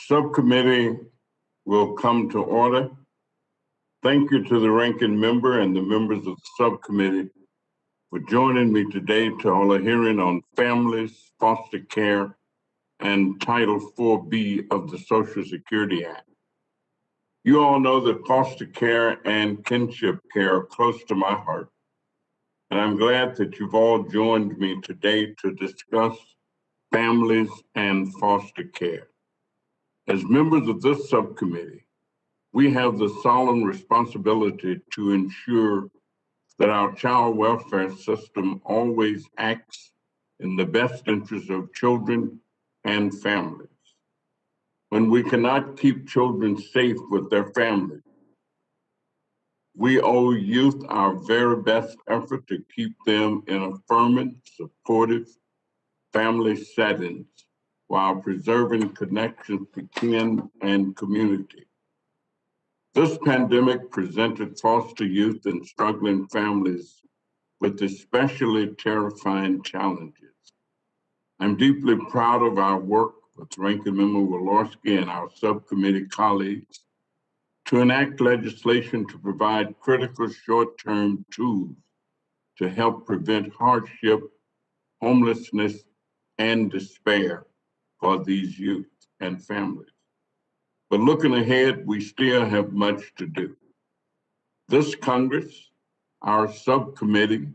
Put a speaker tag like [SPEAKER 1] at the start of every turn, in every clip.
[SPEAKER 1] Subcommittee will come to order. Thank you to the ranking member and the members of the subcommittee for joining me today to hold a hearing on families, foster care, and Title 4B of the Social Security Act. You all know that foster care and kinship care are close to my heart, and I'm glad that you've all joined me today to discuss families and foster care. As members of this subcommittee, we have the solemn responsibility to ensure that our child welfare system always acts in the best interest of children and families. When we cannot keep children safe with their families, we owe youth our very best effort to keep them in affirming, supportive family settings while preserving connections to kin and community. This pandemic presented foster youth and struggling families with especially terrifying challenges. I'm deeply proud of our work with Ranking Member Walorski and our subcommittee colleagues to enact legislation to provide critical short-term tools to help prevent hardship, homelessness, and despair for these youth and families. But looking ahead, we still have much to do. This Congress, our subcommittee,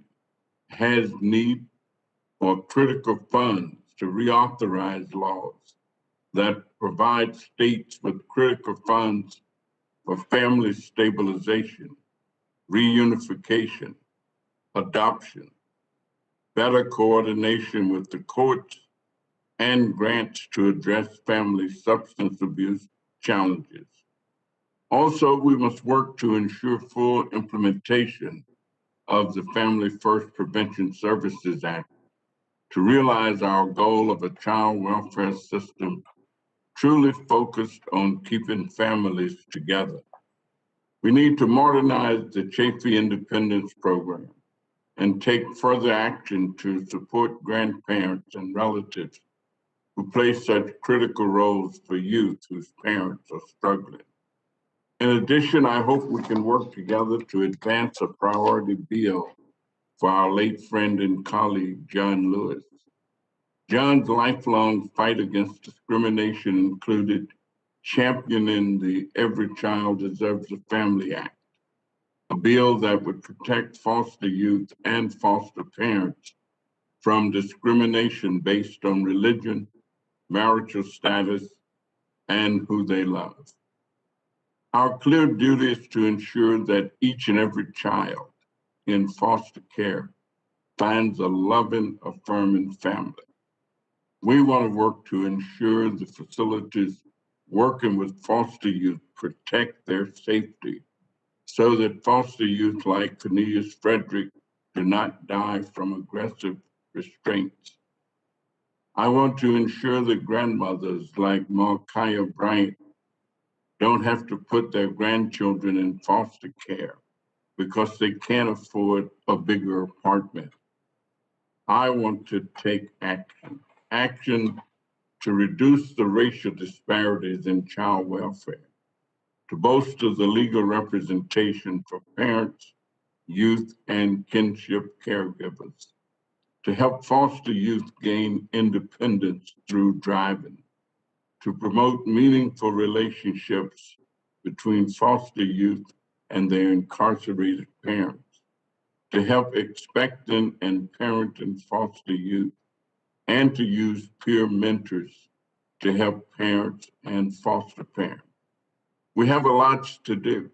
[SPEAKER 1] has need for critical funds to reauthorize laws that provide states with critical funds for family stabilization, reunification, adoption, better coordination with the courts, and grants to address family substance abuse challenges. Also, we must work to ensure full implementation of the Family First Prevention Services Act to realize our goal of a child welfare system truly focused on keeping families together. We need to modernize the Chafee Independence Program and take further action to support grandparents and relatives who play such critical roles for youth whose parents are struggling. In addition, I hope we can work together to advance a priority bill for our late friend and colleague, John Lewis. John's lifelong fight against discrimination included championing the Every Child Deserves a Family Act, a bill that would protect foster youth and foster parents from discrimination based on religion, marital status, and who they love. Our clear duty is to ensure that each and every child in foster care finds a loving, affirming family. We want to work to ensure the facilities working with foster youth protect their safety so that foster youth like Cornelius Frederick do not die from aggressive restraints. I want to ensure that grandmothers like Malkia Bryant don't have to put their grandchildren in foster care because they can't afford a bigger apartment. I want to take action to reduce the racial disparities in child welfare, to bolster the legal representation for parents, youth, and kinship caregivers, to help foster youth gain independence through driving, to promote meaningful relationships between foster youth and their incarcerated parents, to help expectant and parenting foster youth, and to use peer mentors to help parents and foster parents. We have a lot to do,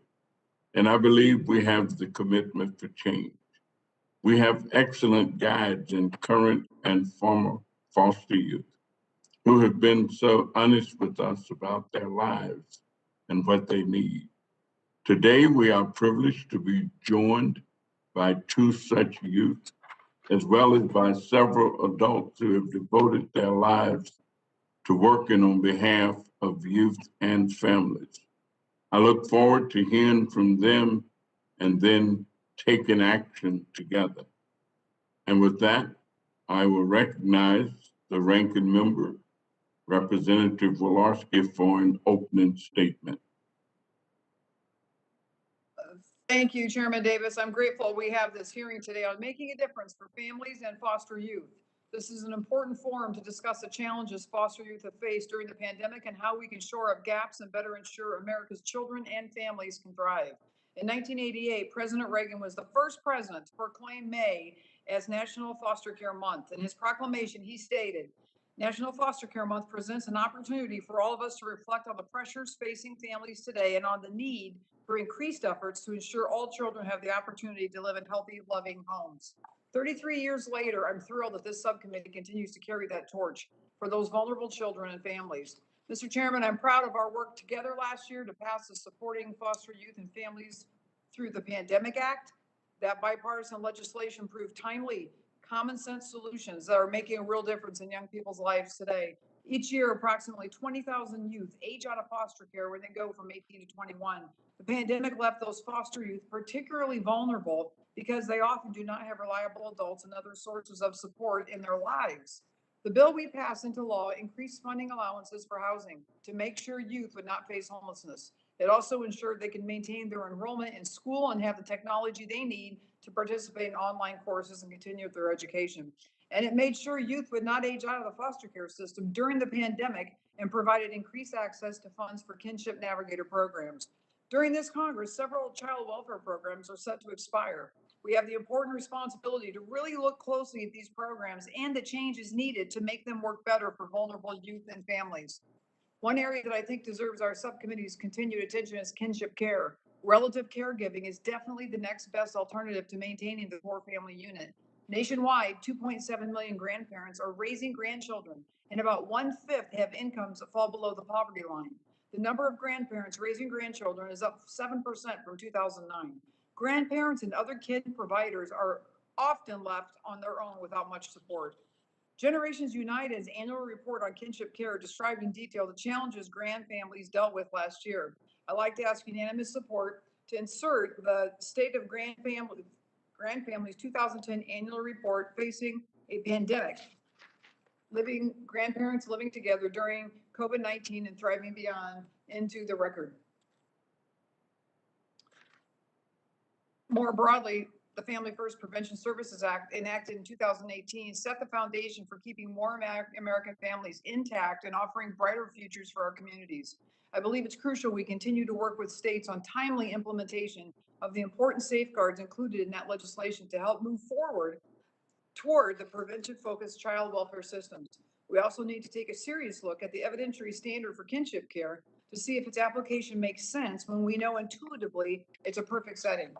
[SPEAKER 1] and I believe we have the commitment for change. We have excellent guides in current and former foster youth who have been so honest with us about their lives and what they need. Today, we are privileged to be joined by two such youth, as well as by several adults who have devoted their lives to working on behalf of youth and families. I look forward to hearing from them and then taking action together. And with that, I will recognize the ranking member Representative Wolarski for an opening statement.
[SPEAKER 2] Thank you, Chairman Davis. I'm grateful we have this hearing today on making a difference for families and foster youth. This is an important forum to discuss the challenges foster youth have faced during the pandemic and how we can shore up gaps and better ensure America's children and families can thrive. In 1988, President Reagan was the first president to proclaim May as National Foster Care Month. In his proclamation, he stated, National Foster Care Month presents an opportunity for all of us to reflect on the pressures facing families today and on the need for increased efforts to ensure all children have the opportunity to live in healthy, loving homes. 33 years later, I'm thrilled that this subcommittee continues to carry that torch for those vulnerable children and families. Mr. Chairman, I'm proud of our work together last year to pass the Supporting Foster Youth and Families Through the Pandemic Act. That bipartisan legislation proved timely, common sense solutions that are making a real difference in young people's lives today. Each year, approximately 20,000 youth age out of foster care when they go from 18 to 21. The pandemic left those foster youth particularly vulnerable because they often do not have reliable adults and other sources of support in their lives. The bill we passed into law increased funding allowances for housing to make sure youth would not face homelessness. It also ensured they could maintain their enrollment in school and have the technology they need to participate in online courses and continue their education. And it made sure youth would not age out of the foster care system during the pandemic and provided increased access to funds for kinship navigator programs. During this Congress, several child welfare programs are set to expire. We have the important responsibility to really look closely at these programs and the changes needed to make them work better for vulnerable youth and families. One area that I think deserves our subcommittee's continued attention is kinship care. Relative caregiving is definitely the next best alternative to maintaining the core family unit. Nationwide, 2.7 million grandparents are raising grandchildren, and about 1/5 have incomes that fall below the poverty line. The number of grandparents raising grandchildren is up 7% from 2009. Grandparents and other kid providers are often left on their own without much support. Generations United's annual report on kinship care described in detail the challenges grand families dealt with last year. I'd like to ask unanimous support to insert the State of Grand Families 2010 annual report facing a pandemic, grandparents living together during COVID-19 and thriving beyond into the record. More broadly, the Family First Prevention Services Act, enacted in 2018, set the foundation for keeping more American families intact and offering brighter futures for our communities. I believe it's crucial we continue to work with states on timely implementation of the important safeguards included in that legislation to help move forward toward the prevention-focused child welfare systems. We also need to take a serious look at the evidentiary standard for kinship care to see if its application makes sense when we know intuitively it's a perfect setting.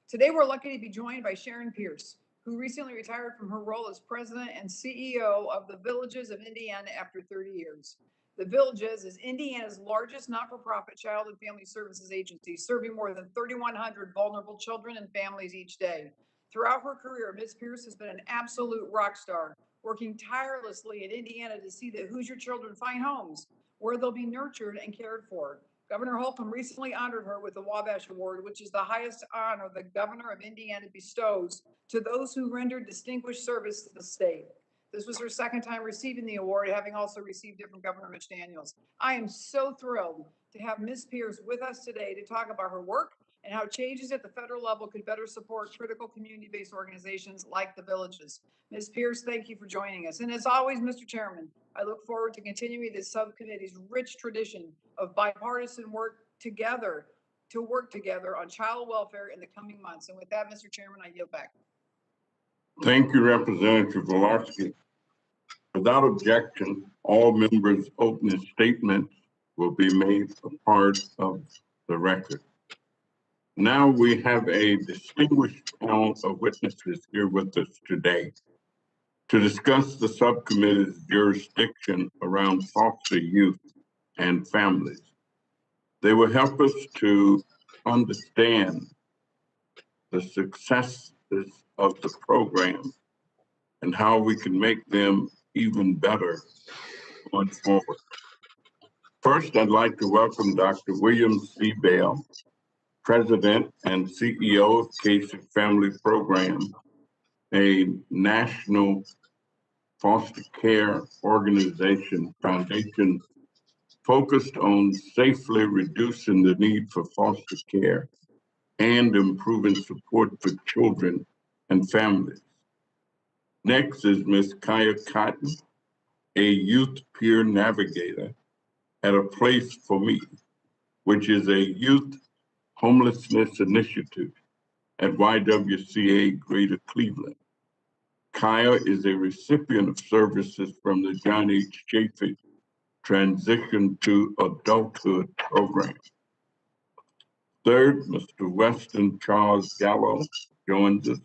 [SPEAKER 2] Today, we're lucky to be joined by Sharon Pierce, who recently retired from her role as president and CEO of the Villages of Indiana after 30 years. The Villages is Indiana's largest not-for-profit child and family services agency, serving more than 3,100 vulnerable children and families each day. Throughout her career, Ms. Pierce has been an absolute rock star, working tirelessly in Indiana to see that Hoosier children find homes where they'll be nurtured and cared for. Governor Holcomb recently honored her with the Wabash Award, which is the highest honor the governor of Indiana bestows to those who rendered distinguished service to the state. This was her second time receiving the award, having also received it from Governor Mitch Daniels. I am so thrilled to have Ms. Pierce with us today to talk about her work and how changes at the federal level could better support critical community-based organizations like the Villages. Ms. Pierce, thank you for joining us. And as always, Mr. Chairman, I look forward to continuing this subcommittee's rich tradition of bipartisan work together on child welfare in the coming months. And with that, Mr. Chairman, I yield back.
[SPEAKER 1] Thank you, Representative Wolarski. Without objection, all members' opening statements will be made a part of the record. Now we have a distinguished panel of witnesses here with us today to discuss the subcommittee's jurisdiction around foster youth and families. They will help us to understand the successes of the program and how we can make them even better going forward. First, I'd like to welcome Dr. William C. Bell, President and CEO of Casey Family Program, a national foster care organization foundation focused on safely reducing the need for foster care and improving support for children and families. Next is Ms. Kaya Cotton, a youth peer navigator at A Place for Me, which is a youth homelessness initiative at YWCA Greater Cleveland. Kaya is a recipient of services from the John H. Chaffee Transition to Adulthood program. Third, Mr. Weston Charles Gallo joins us.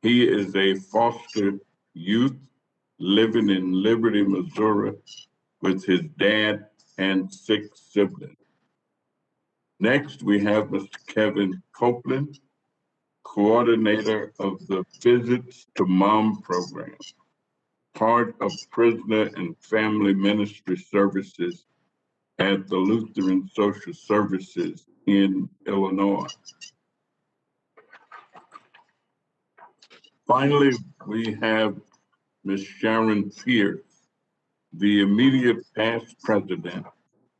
[SPEAKER 1] He is a foster youth living in Liberty, Missouri with his dad and 6 siblings. Next, we have Mr. Kevin Copeland, coordinator of the Visits to Mom program, part of Prisoner and Family Ministry Services at the Lutheran Social Services in Illinois. Finally, we have Ms. Sharon Pierce, the immediate past president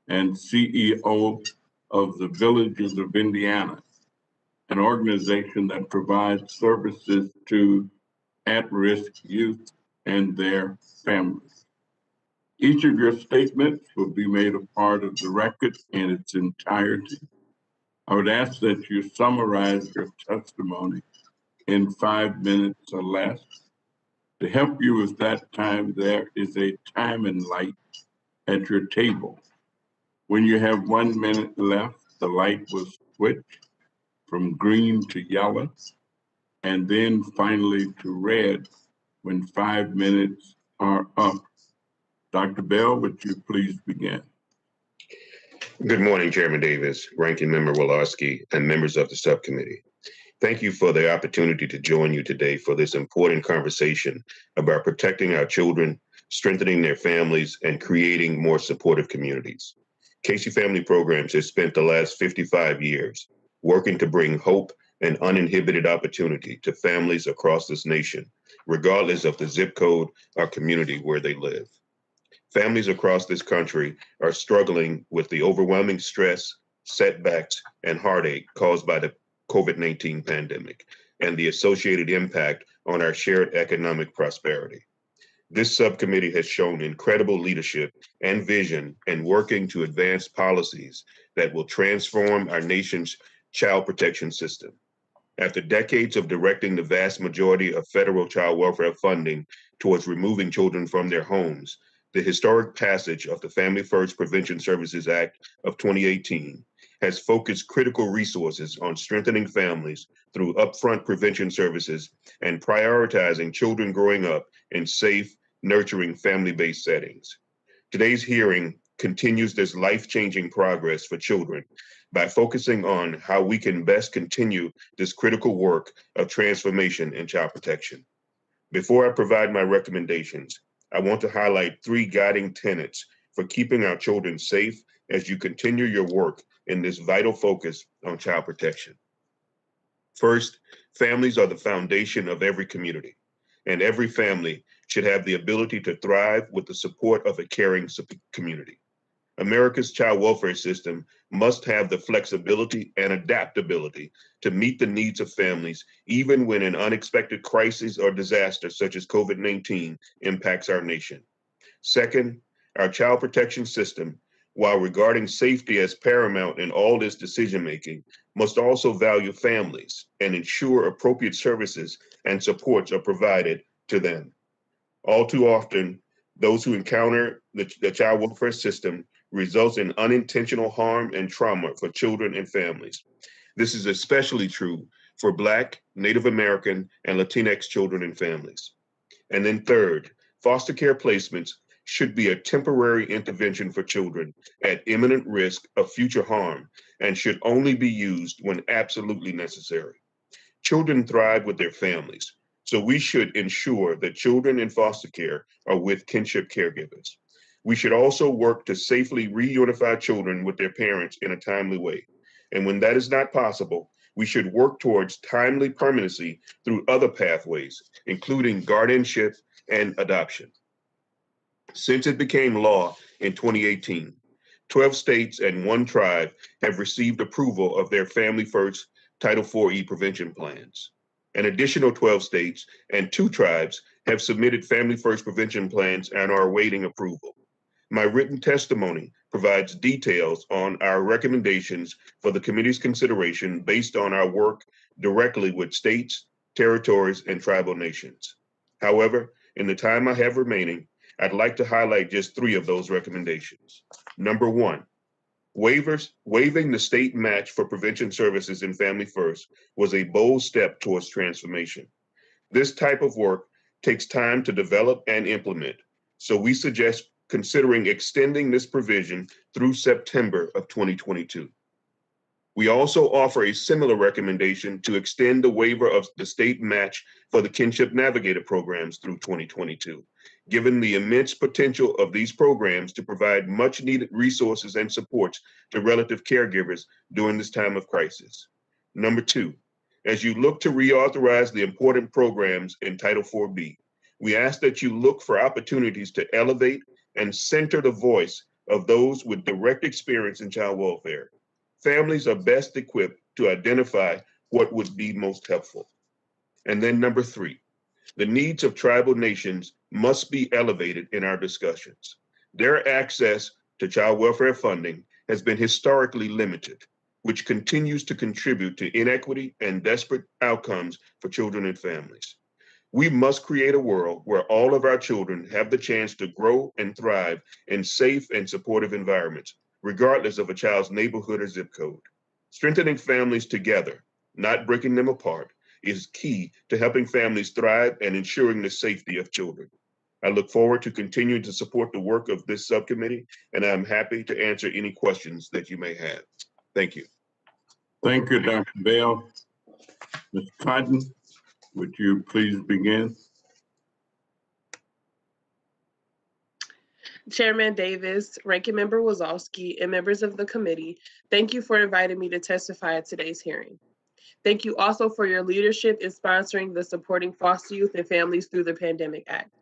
[SPEAKER 1] and CEO of the Villages of Indiana, an organization that provides services to at-risk youth and their families. Each of your statements will be made a part of the record in its entirety. I would ask that you summarize your testimony in 5 minutes or less. To help you with that time, there is a timing light at your table. When you have 1 minute left, the light will switch from green to yellow, and then finally to red when 5 minutes are up. Dr. Bell, would you please begin?
[SPEAKER 3] Good morning, Chairman Davis, Ranking Member Wolarski, and members of the subcommittee. Thank you for the opportunity to join you today for this important conversation about protecting our children, strengthening their families, and creating more supportive communities. Casey Family Programs has spent the last 55 years working to bring hope and uninhibited opportunity to families across this nation, regardless of the zip code or community where they live. Families across this country are struggling with the overwhelming stress, setbacks, and heartache caused by the COVID-19 pandemic and the associated impact on our shared economic prosperity. This subcommittee has shown incredible leadership and vision in working to advance policies that will transform our nation's child protection system. After decades of directing the vast majority of federal child welfare funding towards removing children from their homes, the historic passage of the Family First Prevention Services Act of 2018 has focused critical resources on strengthening families through upfront prevention services and prioritizing children growing up in safe, nurturing family-based settings. Today's hearing continues this life-changing progress for children by focusing on how we can best continue this critical work of transformation in child protection. Before I provide my recommendations, I want to highlight 3 guiding tenets for keeping our children safe as you continue your work in this vital focus on child protection. First, families are the foundation of every community, and every family should have the ability to thrive with the support of a caring community. America's child welfare system must have the flexibility and adaptability to meet the needs of families, even when an unexpected crisis or disaster such as COVID-19 impacts our nation. Second, our child protection system, while regarding safety as paramount in all its decision-making, must also value families and ensure appropriate services and supports are provided to them. All too often, those who encounter the child welfare system results in unintentional harm and trauma for children and families. This is especially true for Black, Native American, and Latinx children and families. And then third, foster care placements should be a temporary intervention for children at imminent risk of future harm and should only be used when absolutely necessary. Children thrive with their families, so we should ensure that children in foster care are with kinship caregivers. We should also work to safely reunify children with their parents in a timely way. And when that is not possible, we should work towards timely permanency through other pathways, including guardianship and adoption. Since it became law in 2018, 12 states and 1 tribe have received approval of their Family First Title IV-E prevention plans. An additional 12 states and 2 tribes have submitted Family First prevention plans and are awaiting approval. My written testimony provides details on our recommendations for the committee's consideration based on our work directly with states, territories, and tribal nations. However, in the time I have remaining, I'd like to highlight just 3 of those recommendations. Number 1, waiving the state match for prevention services in Family First was a bold step towards transformation. This type of work takes time to develop and implement, so we suggest considering extending this provision through September of 2022. We also offer a similar recommendation to extend the waiver of the state match for the Kinship Navigator programs through 2022, given the immense potential of these programs to provide much needed resources and supports to relative caregivers during this time of crisis. Number 2, as you look to reauthorize the important programs in Title IV-B, we ask that you look for opportunities to elevate and center the voice of those with direct experience in child welfare. Families are best equipped to identify what would be most helpful. And then number 3, the needs of tribal nations must be elevated in our discussions. Their access to child welfare funding has been historically limited, which continues to contribute to inequity and desperate outcomes for children and families. We must create a world where all of our children have the chance to grow and thrive in safe and supportive environments, regardless of a child's neighborhood or zip code. Strengthening families together, not breaking them apart, is key to helping families thrive and ensuring the safety of children. I look forward to continuing to support the work of this subcommittee, and I'm happy to answer any questions that you may have. Thank you.
[SPEAKER 1] Thank you, Dr. Bell. Ms. Cotton, would you please begin?
[SPEAKER 4] Chairman Davis, Ranking Member Wazowski, and members of the committee, thank you for inviting me to testify at today's hearing. Thank you also for your leadership in sponsoring the Supporting Foster Youth and Families Through the Pandemic Act.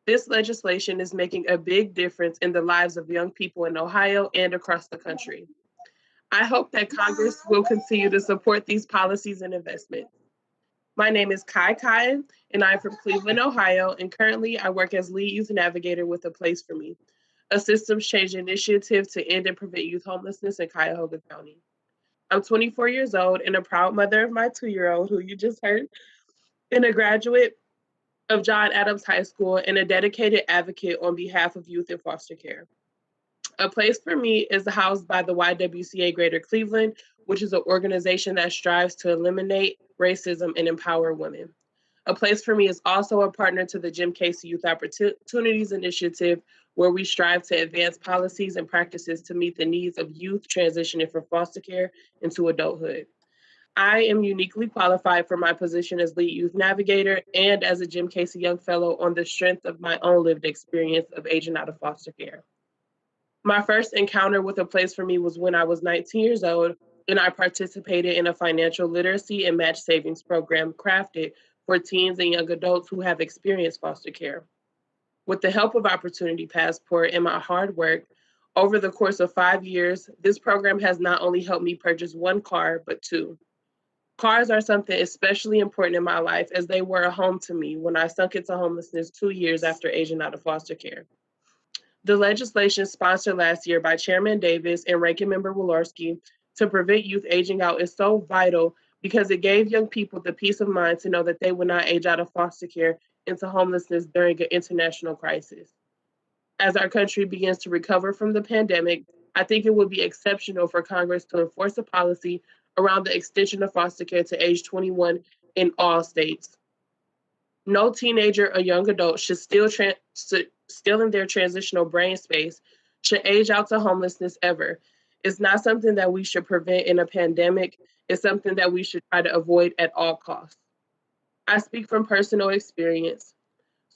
[SPEAKER 4] This legislation is making a big difference in the lives of young people in Ohio and across the country. I hope that Congress will continue to support these policies and investments. My name is Kai Kyan, and I'm from Cleveland, Ohio, and currently I work as lead youth navigator with A Place for Me, a systems change initiative to end and prevent youth homelessness in Cuyahoga County. I'm 24 years old and a proud mother of my 2-year-old, who you just heard, and a graduate of John Adams High School and a dedicated advocate on behalf of youth in foster care. A Place for Me is housed by the YWCA Greater Cleveland, which is an organization that strives to eliminate racism and empower women. A Place for Me is also a partner to the Jim Casey Youth Opportunities Initiative, where we strive to advance policies and practices to meet the needs of youth transitioning from foster care into adulthood. I am uniquely qualified for my position as lead youth navigator and as a Jim Casey Young Fellow on the strength of my own lived experience of aging out of foster care. My first encounter with A Place for Me was when I was 19 years old, and I participated in a financial literacy and match savings program crafted for teens and young adults who have experienced foster care. With the help of Opportunity Passport and my hard work, over the course of 5 years, this program has not only helped me purchase 1 car, but 2. Cars are something especially important in my life, as they were a home to me when I sunk into homelessness 2 years after aging out of foster care. The legislation sponsored last year by Chairman Davis and Ranking Member Walorski to prevent youth aging out is so vital because it gave young people the peace of mind to know that they would not age out of foster care into homelessness during an international crisis. As our country begins to recover from the pandemic, I think it would be exceptional for Congress to enforce a policy around the extension of foster care to age 21 in all states. No teenager or young adult should still in their transitional brain space should age out to homelessness ever. It's not something that we should prevent in a pandemic. It's something that we should try to avoid at all costs. I speak from personal experience.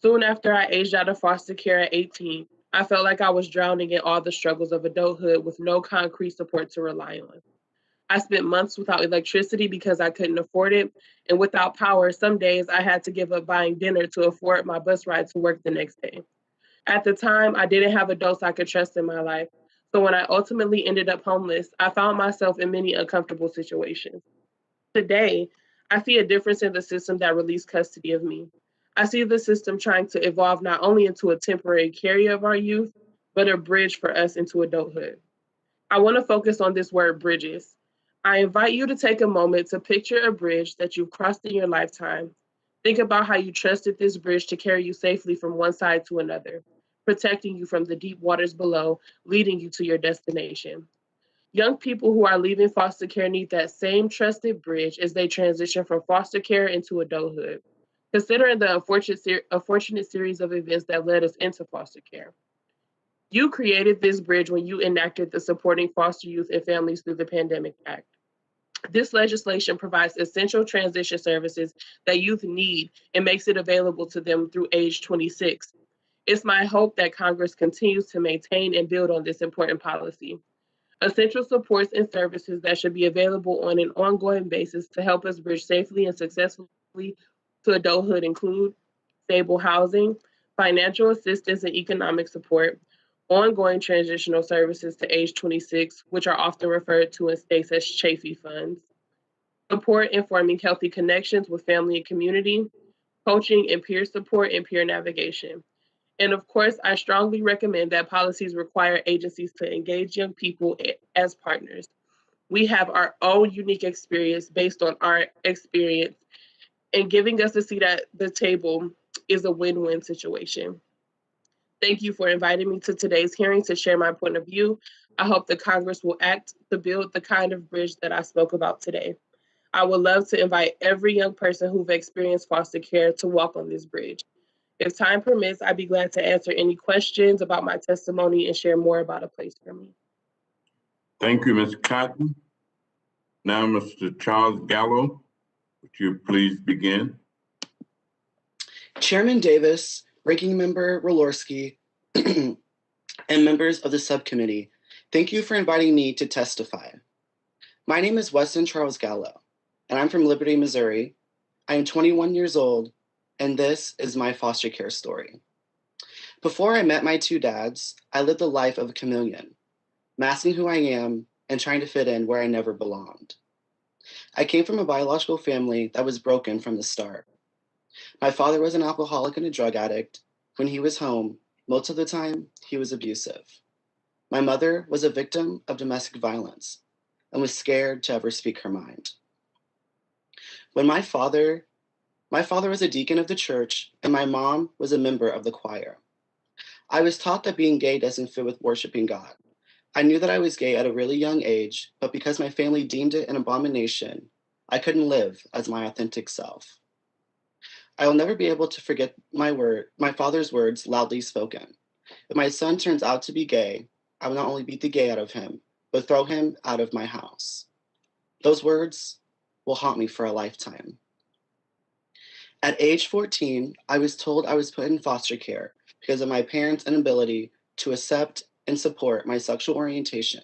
[SPEAKER 4] Soon after I aged out of foster care at 18, I felt like I was drowning in all the struggles of adulthood with no concrete support to rely on. I spent months without electricity because I couldn't afford it. And without power, some days I had to give up buying dinner to afford my bus ride to work the next day. At the time, I didn't have adults I could trust in my life. So when I ultimately ended up homeless, I found myself in many uncomfortable situations. Today, I see a difference in the system that released custody of me. I see the system trying to evolve not only into a temporary carrier of our youth, but a bridge for us into adulthood. I want to focus on this word bridges. I invite you to take a moment to picture a bridge that you've crossed in your lifetime. Think about how you trusted this bridge to carry you safely from one side to another, protecting you from the deep waters below, leading you to your destination. Young people who are leaving foster care need that same trusted bridge as they transition from foster care into adulthood. Considering the unfortunate series of events that led us into foster care. You created this bridge when you enacted the Supporting Foster Youth and Families Through the Pandemic Act. This legislation provides essential transition services that youth need and makes it available to them through age 26. It's my hope that Congress continues to maintain and build on this important policy. Essential supports and services that should be available on an ongoing basis to help us bridge safely and successfully to adulthood include stable housing, financial assistance and economic support, ongoing transitional services to age 26, which are often referred to in states as Chafee funds, support in forming healthy connections with family and community, coaching and peer support and peer navigation. And of course, I strongly recommend that policies require agencies to engage young people as partners. We have our own unique experience based on our experience, and giving us a seat at the table is a win-win situation. Thank you for inviting me to today's hearing to share my point of view. I hope the Congress will act to build the kind of bridge that I spoke about today. I would love to invite every young person who've experienced foster care to walk on this bridge. If time permits, I'd be glad to answer any questions about my testimony and share more about A Place for Me.
[SPEAKER 1] Thank you, Ms. Cotton. Now, Mr. Charles Gallo, would you please begin?
[SPEAKER 5] Chairman Davis, Ranking Member Walorski, and members of the subcommittee, thank you for inviting me to testify. My name is Weston Charles Gallo, and I'm from Liberty, Missouri. I am 21 years old, and this is my foster care story. Before I met my two dads, I lived the life of a chameleon, masking who I am and trying to fit in where I never belonged. I came from a biological family that was broken from the start. My father was an alcoholic and a drug addict. When he was home, most of the time, he was abusive. My mother was a victim of domestic violence and was scared to ever speak her mind. When my father was a deacon of the church and my mom was a member of the choir. I was taught that being gay doesn't fit with worshiping God. I knew that I was gay at a really young age, but because my family deemed it an abomination, I couldn't live as my authentic self. I will never be able to forget my father's words loudly spoken. If my son turns out to be gay, I will not only beat the gay out of him, but throw him out of my house. Those words will haunt me for a lifetime. At age 14, I was told I was put in foster care because of my parents' inability to accept and support my sexual orientation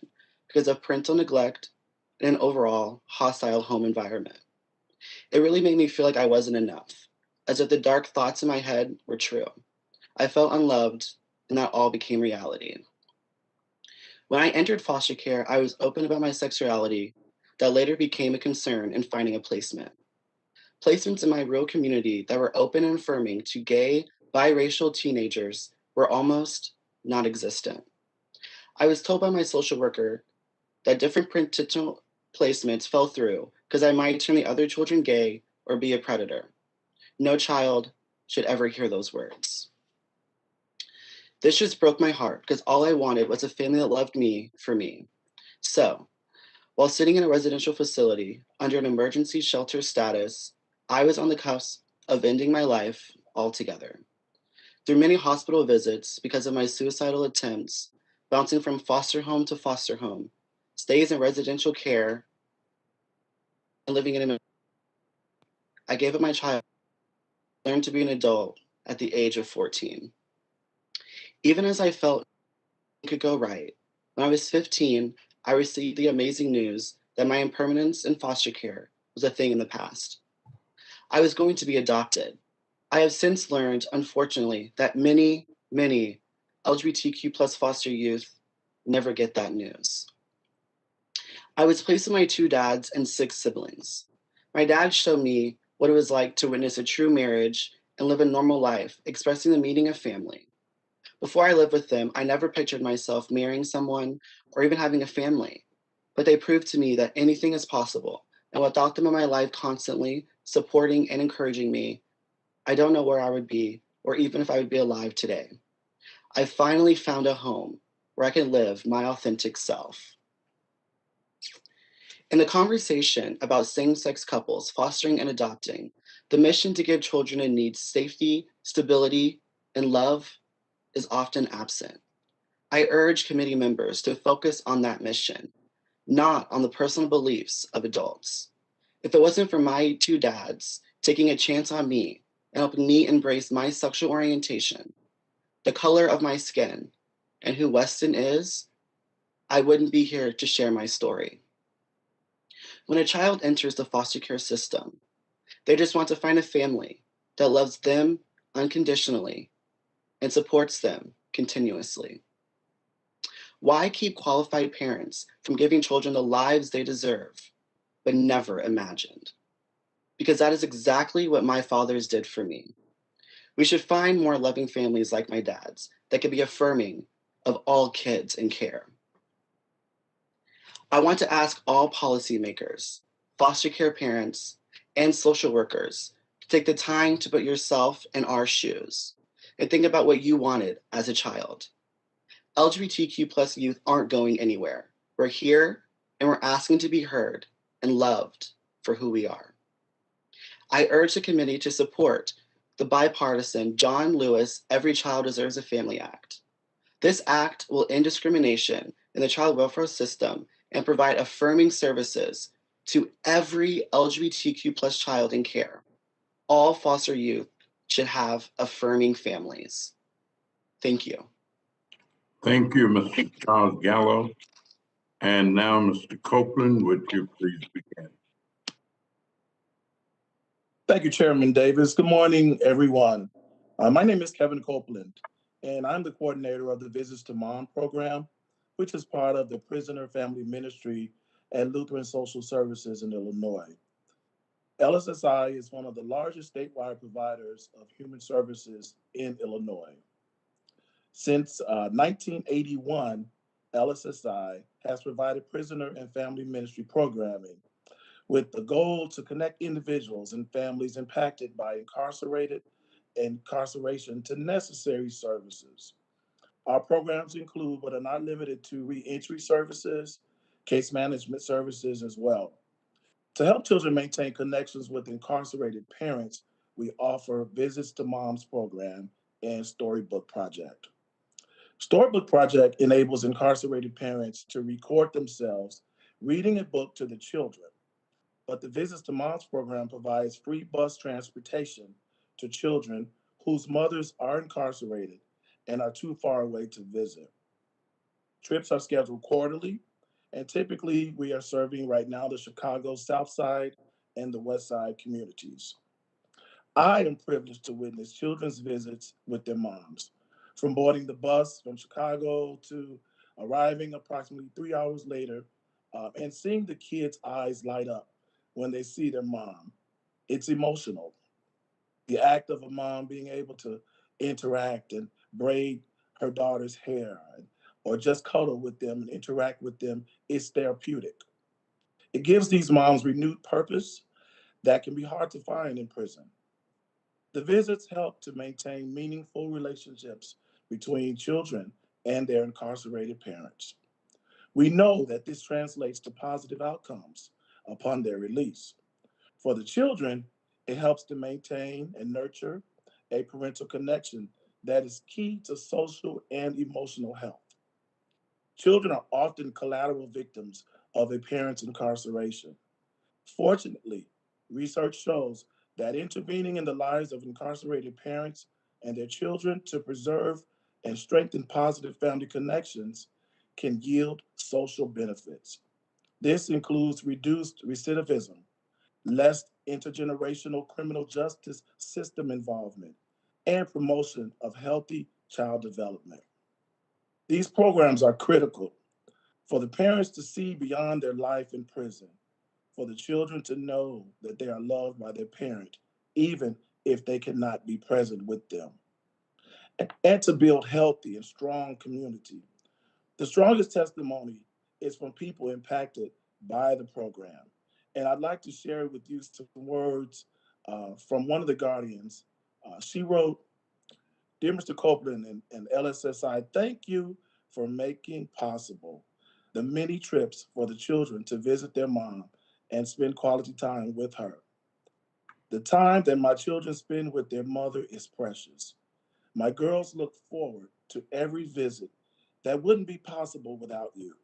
[SPEAKER 5] because of parental neglect and an overall hostile home environment. It really made me feel like I wasn't enough, as if the dark thoughts in my head were true. I felt unloved, and that all became reality. When I entered foster care, I was open about my sexuality that later became a concern in finding a placement. Placements in my rural community that were open and affirming to gay, biracial teenagers were almost non-existent. I was told by my social worker that different potential placements fell through because I might turn the other children gay or be a predator. No child should ever hear those words. This just broke my heart because all I wanted was a family that loved me for me. So, while sitting in a residential facility under an emergency shelter status, I was on the cusp of ending my life altogether. Through many hospital visits because of my suicidal attempts, bouncing from foster home to foster home, stays in residential care, and living in I gave up my child, learned to be an adult at the age of 14. Even as I felt it could go right, when I was 15, I received the amazing news that my impermanence in foster care was a thing in the past. I was going to be adopted. I have since learned, unfortunately, that many LGBTQ plus foster youth never get that news. I was placed with my 2 dads and 6 siblings. My dad showed me what it was like to witness a true marriage and live a normal life, expressing the meaning of family. Before I lived with them, I never pictured myself marrying someone or even having a family, but they proved to me that anything is possible. And without them in my life constantly supporting and encouraging me, I don't know where I would be or even if I would be alive today. I finally found a home where I can live my authentic self. In the conversation about same-sex couples fostering and adopting, the mission to give children in need safety, stability, and love is often absent. I urge committee members to focus on that mission, not on the personal beliefs of adults. If it wasn't for my 2 dads taking a chance on me and helping me embrace my sexual orientation, the color of my skin, and who Weston is, I wouldn't be here to share my story. When a child enters the foster care system, they just want to find a family that loves them unconditionally and supports them continuously. Why keep qualified parents from giving children the lives they deserve, but never imagined? Because that is exactly what my fathers did for me. We should find more loving families like my dad's that can be affirming of all kids in care. I want to ask all policymakers, foster care parents, and social workers to take the time to put yourself in our shoes and think about what you wanted as a child. LGBTQ plus youth aren't going anywhere. We're here and we're asking to be heard and loved for who we are. I urge the committee to support the bipartisan John Lewis Every Child Deserves a Family Act. This act will end discrimination in the child welfare system and provide affirming services to every LGBTQ plus child in care. All foster youth should have affirming families. Thank you.
[SPEAKER 1] Thank you, Mr. Charles Gallo. And now, Mr. Copeland, would you please begin?
[SPEAKER 6] Thank you, Chairman Davis. Good morning, everyone. My name is Kevin Copeland, and I'm the coordinator of the Visits to Mom program, which is part of the Prisoner Family Ministry at Lutheran Social Services in Illinois. LSSI is one of the largest statewide providers of human services in Illinois. Since 1981, LSSI has provided prisoner and family ministry programming with the goal to connect individuals and families impacted by incarceration to necessary services. Our programs include, but are not limited to, reentry services, case management services as well. To help children maintain connections with incarcerated parents, we offer Visits to Moms program and Storybook Project. Storybook Project enables incarcerated parents to record themselves reading a book to the children, but the Visits to Moms program provides free bus transportation to children whose mothers are incarcerated and are too far away to visit. Trips are scheduled quarterly, and typically we are serving right now the Chicago South Side and the West Side communities. I am privileged to witness children's visits with their moms, from boarding the bus from Chicago to arriving approximately 3 hours later, and seeing the kids' eyes light up when they see their mom. It's emotional. The act of a mom being able to interact and braid her daughter's hair or just cuddle with them and interact with them is therapeutic. It gives these moms renewed purpose that can be hard to find in prison. The visits help to maintain meaningful relationships between children and their incarcerated parents. We know that this translates to positive outcomes upon their release. For the children, it helps to maintain and nurture a parental connection that is key to social and emotional health. Children are often collateral victims of a parent's incarceration. Fortunately, research shows that intervening in the lives of incarcerated parents and their children to preserve and strengthen positive family connections can yield social benefits. This includes reduced recidivism, less intergenerational criminal justice system involvement, and promotion of healthy child development. These programs are critical for the parents to see beyond their life in prison, for the children to know that they are loved by their parent, even if they cannot be present with them, and to build healthy and strong community. The strongest testimony is from people impacted by the program. And I'd like to share with you some words from one of the guardians. She wrote, "Dear Mr. Copeland and LSSI, thank you for making possible the many trips for the children to visit their mom and spend quality time with her. The time that my children spend with their mother is precious. My girls look forward to every visit that wouldn't be possible without you.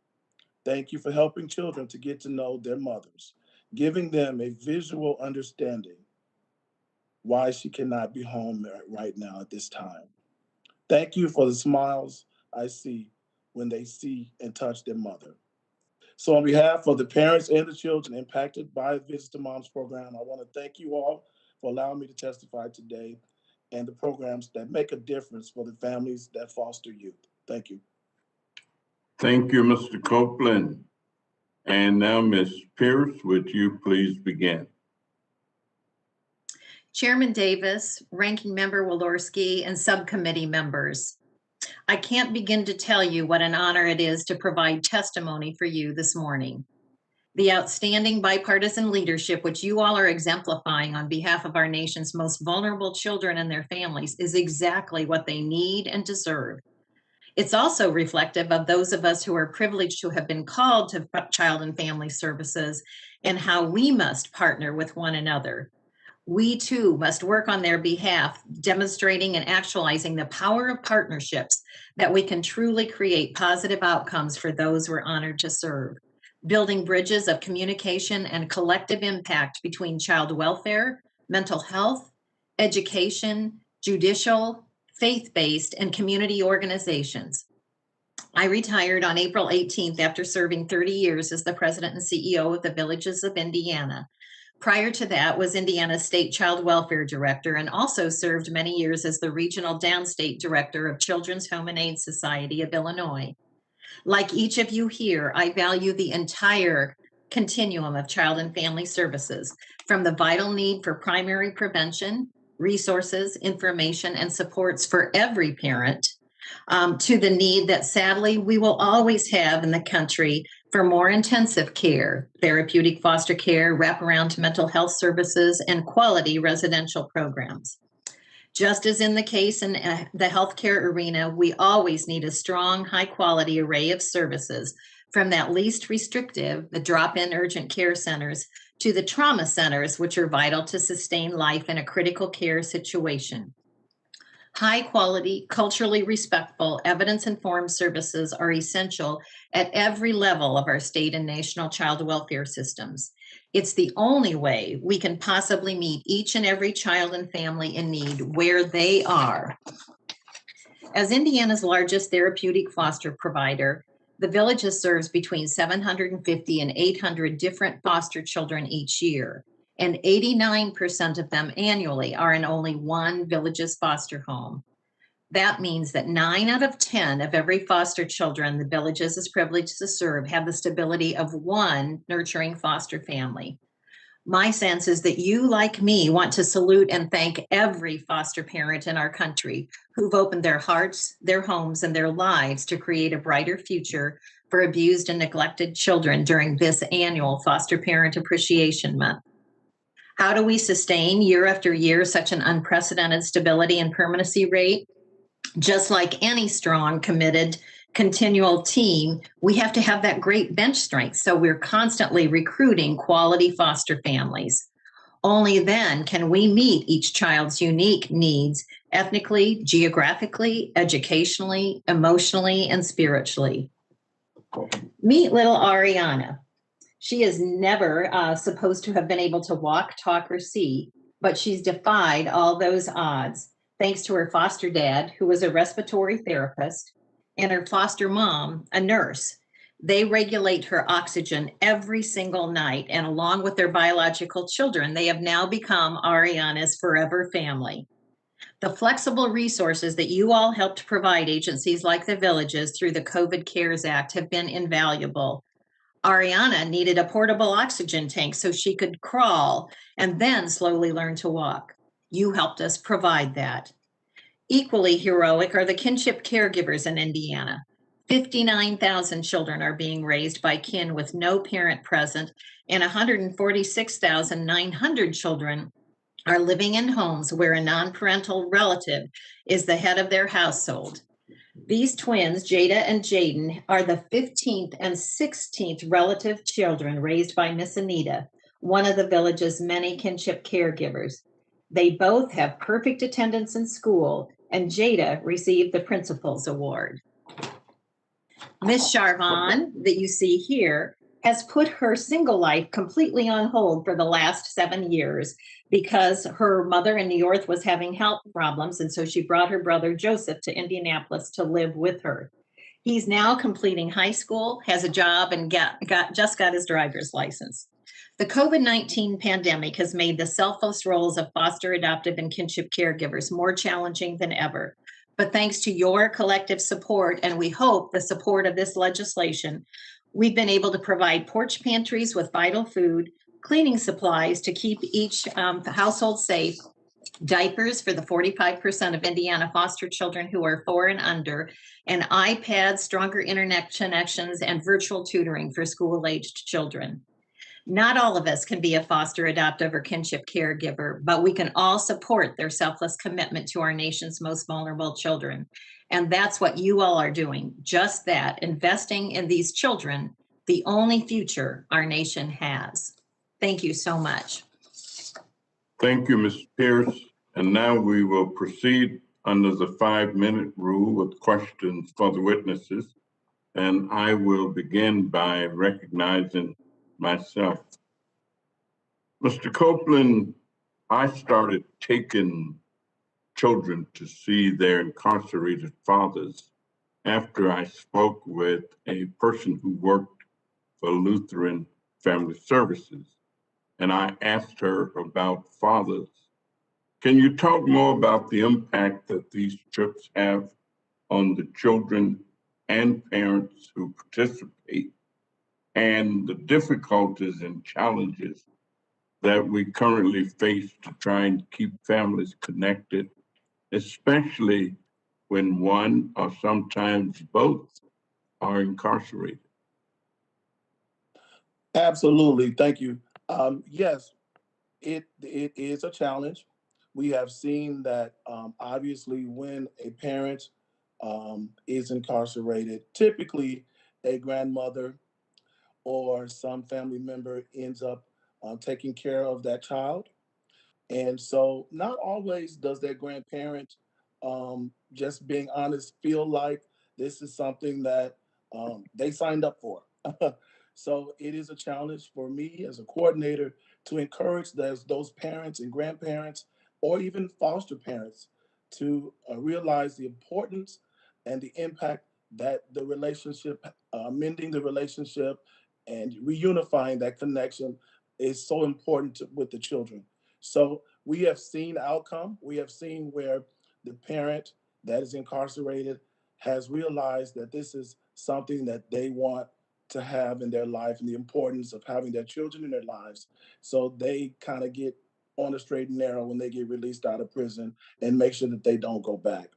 [SPEAKER 6] Thank you for helping children to get to know their mothers, giving them a visual understanding why she cannot be home right now at this time. Thank you for the smiles I see when they see and touch their mother." So on behalf of the parents and the children impacted by the Visit to Moms program, I want to thank you all for allowing me to testify today and the programs that make a difference for the families that foster youth. Thank you.
[SPEAKER 1] Thank you, Mr. Copeland. And now, Ms. Pierce, would you please begin?
[SPEAKER 7] Chairman Davis, Ranking Member Walorski, and subcommittee members. I can't begin to tell you what an honor it is to provide testimony for you this morning. The outstanding bipartisan leadership which you all are exemplifying on behalf of our nation's most vulnerable children and their families is exactly what they need and deserve. It's also reflective of those of us who are privileged to have been called to Child and Family Services and how we must partner with one another. We too must work on their behalf, demonstrating and actualizing the power of partnerships that we can truly create positive outcomes for those we're honored to serve, building bridges of communication and collective impact between child welfare, mental health, education, judicial, faith-based, and community organizations. I retired on April 18th after serving 30 years as the president and CEO of the Villages of Indiana. Prior to that was Indiana's State Child Welfare Director and also served many years as the Regional Downstate Director of Children's Home and Aid Society of Illinois. Like each of you here, I value the entire continuum of child and family services, from the vital need for primary prevention, resources, information, and supports for every parent, to the need that sadly we will always have in the country for more intensive care, therapeutic foster care, wraparound mental health services, and quality residential programs. Just as in the case in the healthcare arena, we always need a strong, high-quality array of services, from that least restrictive, the drop-in urgent care centers, to the trauma centers, which are vital to sustain life in a critical care situation. High-quality, culturally respectful, evidence-informed services are essential at every level of our state and national child welfare systems. It's the only way we can possibly meet each and every child and family in need where they are. As Indiana's largest therapeutic foster provider, the Villages serves between 750 and 800 different foster children each year, and 89% of them annually are in only one Villages foster home. That means that 9 out of 10 of every foster children the Villages is privileged to serve have the stability of one nurturing foster family. My sense is that you, like me, want to salute and thank every foster parent in our country who've opened their hearts, their homes, and their lives to create a brighter future for abused and neglected children during this annual Foster Parent Appreciation Month. How do we sustain year after year such an unprecedented stability and permanency rate? Just like any strong, committed, continual team, we have to have that great bench strength. So we're constantly recruiting quality foster families. Only then can we meet each child's unique needs ethnically, geographically, educationally, emotionally, and spiritually. Meet little Ariana. She is never supposed to have been able to walk, talk, or see, but she's defied all those odds thanks to her foster dad, who was a respiratory therapist, and her foster mom, a nurse. They regulate her oxygen every single night, and along with their biological children, they have now become Ariana's forever family. The flexible resources that you all helped provide agencies like the Villages through the COVID CARES Act have been invaluable. Ariana needed a portable oxygen tank so she could crawl and then slowly learn to walk. You helped us provide that. Equally heroic are the kinship caregivers in Indiana. 59,000 children are being raised by kin with no parent present, and 146,900 children are living in homes where a non-parental relative is the head of their household. These twins, Jada and Jaden, are the 15th and 16th relative children raised by Miss Anita, one of the Village's many kinship caregivers. They both have perfect attendance in school, and Jada received the Principal's Award. Miss Charvon, that you see here, has put her single life completely on hold for the last 7 years because her mother in New York was having health problems, and so she brought her brother Joseph to Indianapolis to live with her. He's now completing high school, has a job, and just got his driver's license. The COVID-19 pandemic has made the selfless roles of foster, adoptive, and kinship caregivers more challenging than ever. But thanks to your collective support, and we hope the support of this legislation, we've been able to provide porch pantries with vital food, cleaning supplies to keep each household safe, diapers for the 45% of Indiana foster children who are 4 and under, and iPads, stronger internet connections, and virtual tutoring for school-aged children. Not all of us can be a foster, adoptive, or kinship caregiver, but we can all support their selfless commitment to our nation's most vulnerable children. And that's what you all are doing, just that, investing in these children, the only future our nation has. Thank you so much.
[SPEAKER 1] Thank you, Ms. Pierce. And now we will proceed under the 5-minute rule with questions for the witnesses. And I will begin by recognizing myself. Mr. Copeland, I started taking children to see their incarcerated fathers after I spoke with a person who worked for Lutheran Family Services. And I asked her about fathers. Can you talk more about the impact that these trips have on the children and parents who participate, and the difficulties and challenges that we currently face to try and keep families connected, especially when one or sometimes both are incarcerated?
[SPEAKER 6] Absolutely. Thank you. Yes, it is a challenge. We have seen that obviously when a parent is incarcerated, typically a grandmother or some family member ends up taking care of that child. And so not always does that grandparent, just being honest, feel like this is something that they signed up for. So it is a challenge for me as a coordinator to encourage those parents and grandparents or even foster parents to realize the importance and the impact that the relationship, mending the relationship and reunifying that connection is so important with the children. So we have seen outcome. We have seen where the parent that is incarcerated has realized that this is something that they want to have in their life and the importance of having their children in their lives. So they kind of get on the straight and narrow when they get released out of prison and make sure that they don't go back.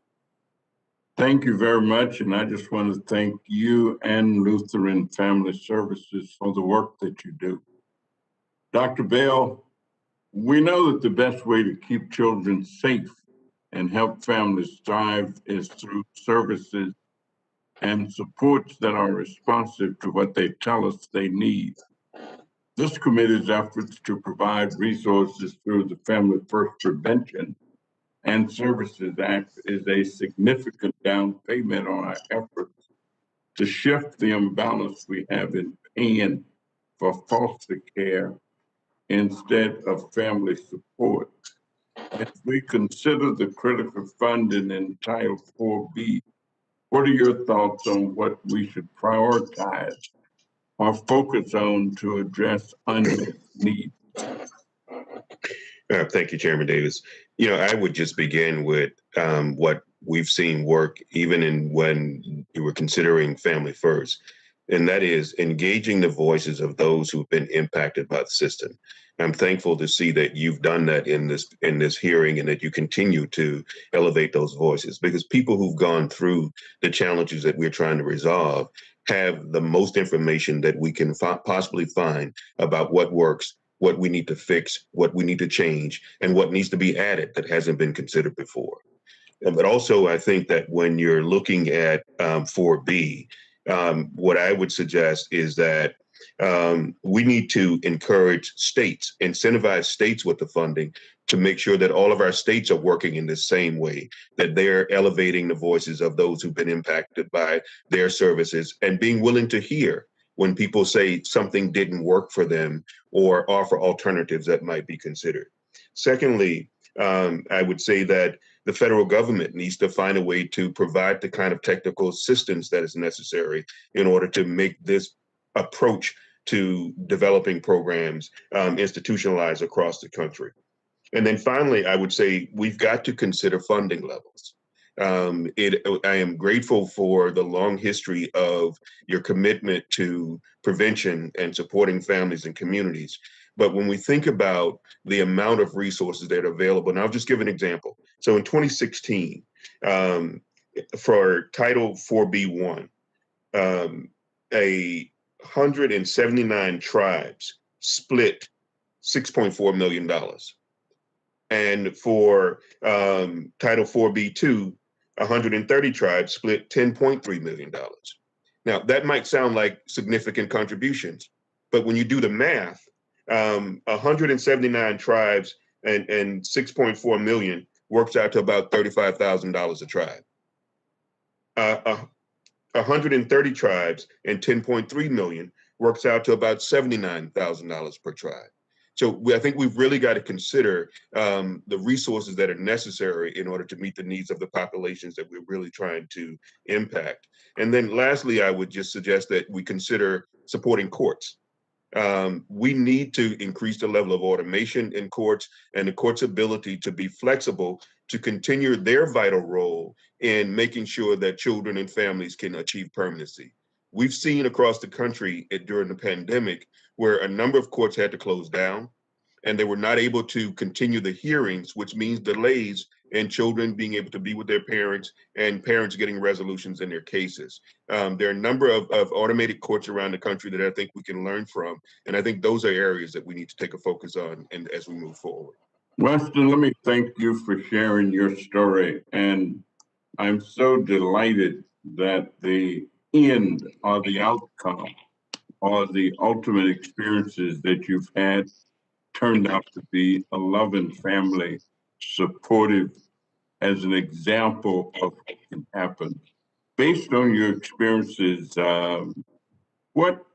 [SPEAKER 1] Thank you very much. And I just want to thank you and Lutheran Family Services for the work that you do. Dr. Bell, we know that the best way to keep children safe and help families thrive is through services and supports that are responsive to what they tell us they need. This committee's efforts to provide resources through the Family First Prevention and Services Act is a significant down payment on our efforts to shift the imbalance we have in paying for foster care instead of family support. As we consider the critical funding in Title 4B What are your thoughts on what we should prioritize or focus on to address unmet needs?
[SPEAKER 3] Thank you, Chairman Davis. I would just begin with what we've seen work even in when you were considering family first, and that is engaging the voices of those who've been impacted by the system. I'm thankful to see that you've done that in this hearing, and that you continue to elevate those voices, because people who've gone through the challenges that we're trying to resolve have the most information that we can possibly find about what works, what we need to fix, what we need to change, and what needs to be added that hasn't been considered before. But also, I think that when you're looking at 4B, what I would suggest is that we need to encourage states, incentivize states with the funding to make sure that all of our states are working in the same way, that they're elevating the voices of those who've been impacted by their services and being willing to hear when people say something didn't work for them or offer alternatives that might be considered. Secondly, I would say that the federal government needs to find a way to provide the kind of technical assistance that is necessary in order to make this approach to developing programs institutionalized across the country. And then finally, I would say we've got to consider funding levels. I am grateful for the long history of your commitment to prevention and supporting families and communities. But when we think about the amount of resources that are available, and I'll just give an example. So in 2016, for Title 4B1, 179 tribes split $6.4 million. And for Title 4B2, 130 tribes split $10.3 million. Now, that might sound like significant contributions, but when you do the math, 179 tribes and 6.4 million works out to about $35,000 a tribe. 130 tribes and 10.3 million works out to about $79,000 per tribe. So I think we've really got to consider the resources that are necessary in order to meet the needs of the populations that we're really trying to impact. And then lastly, I would just suggest that we consider supporting courts. We need to increase the level of automation in courts and the court's ability to be flexible to continue their vital role in making sure that children and families can achieve permanency. We've seen across the country during the pandemic where a number of courts had to close down and they were not able to continue the hearings, which means delays in children being able to be with their parents and parents getting resolutions in their cases. There are a number of automated courts around the country that I think we can learn from. And I think those are areas that we need to take a focus on and as we move forward.
[SPEAKER 1] Weston, let me thank you for sharing your story. And I'm so delighted that the end or the outcome or the ultimate experiences that you've had turned out to be a loving family, supportive, as an example of what can happen. Based on your experiences, what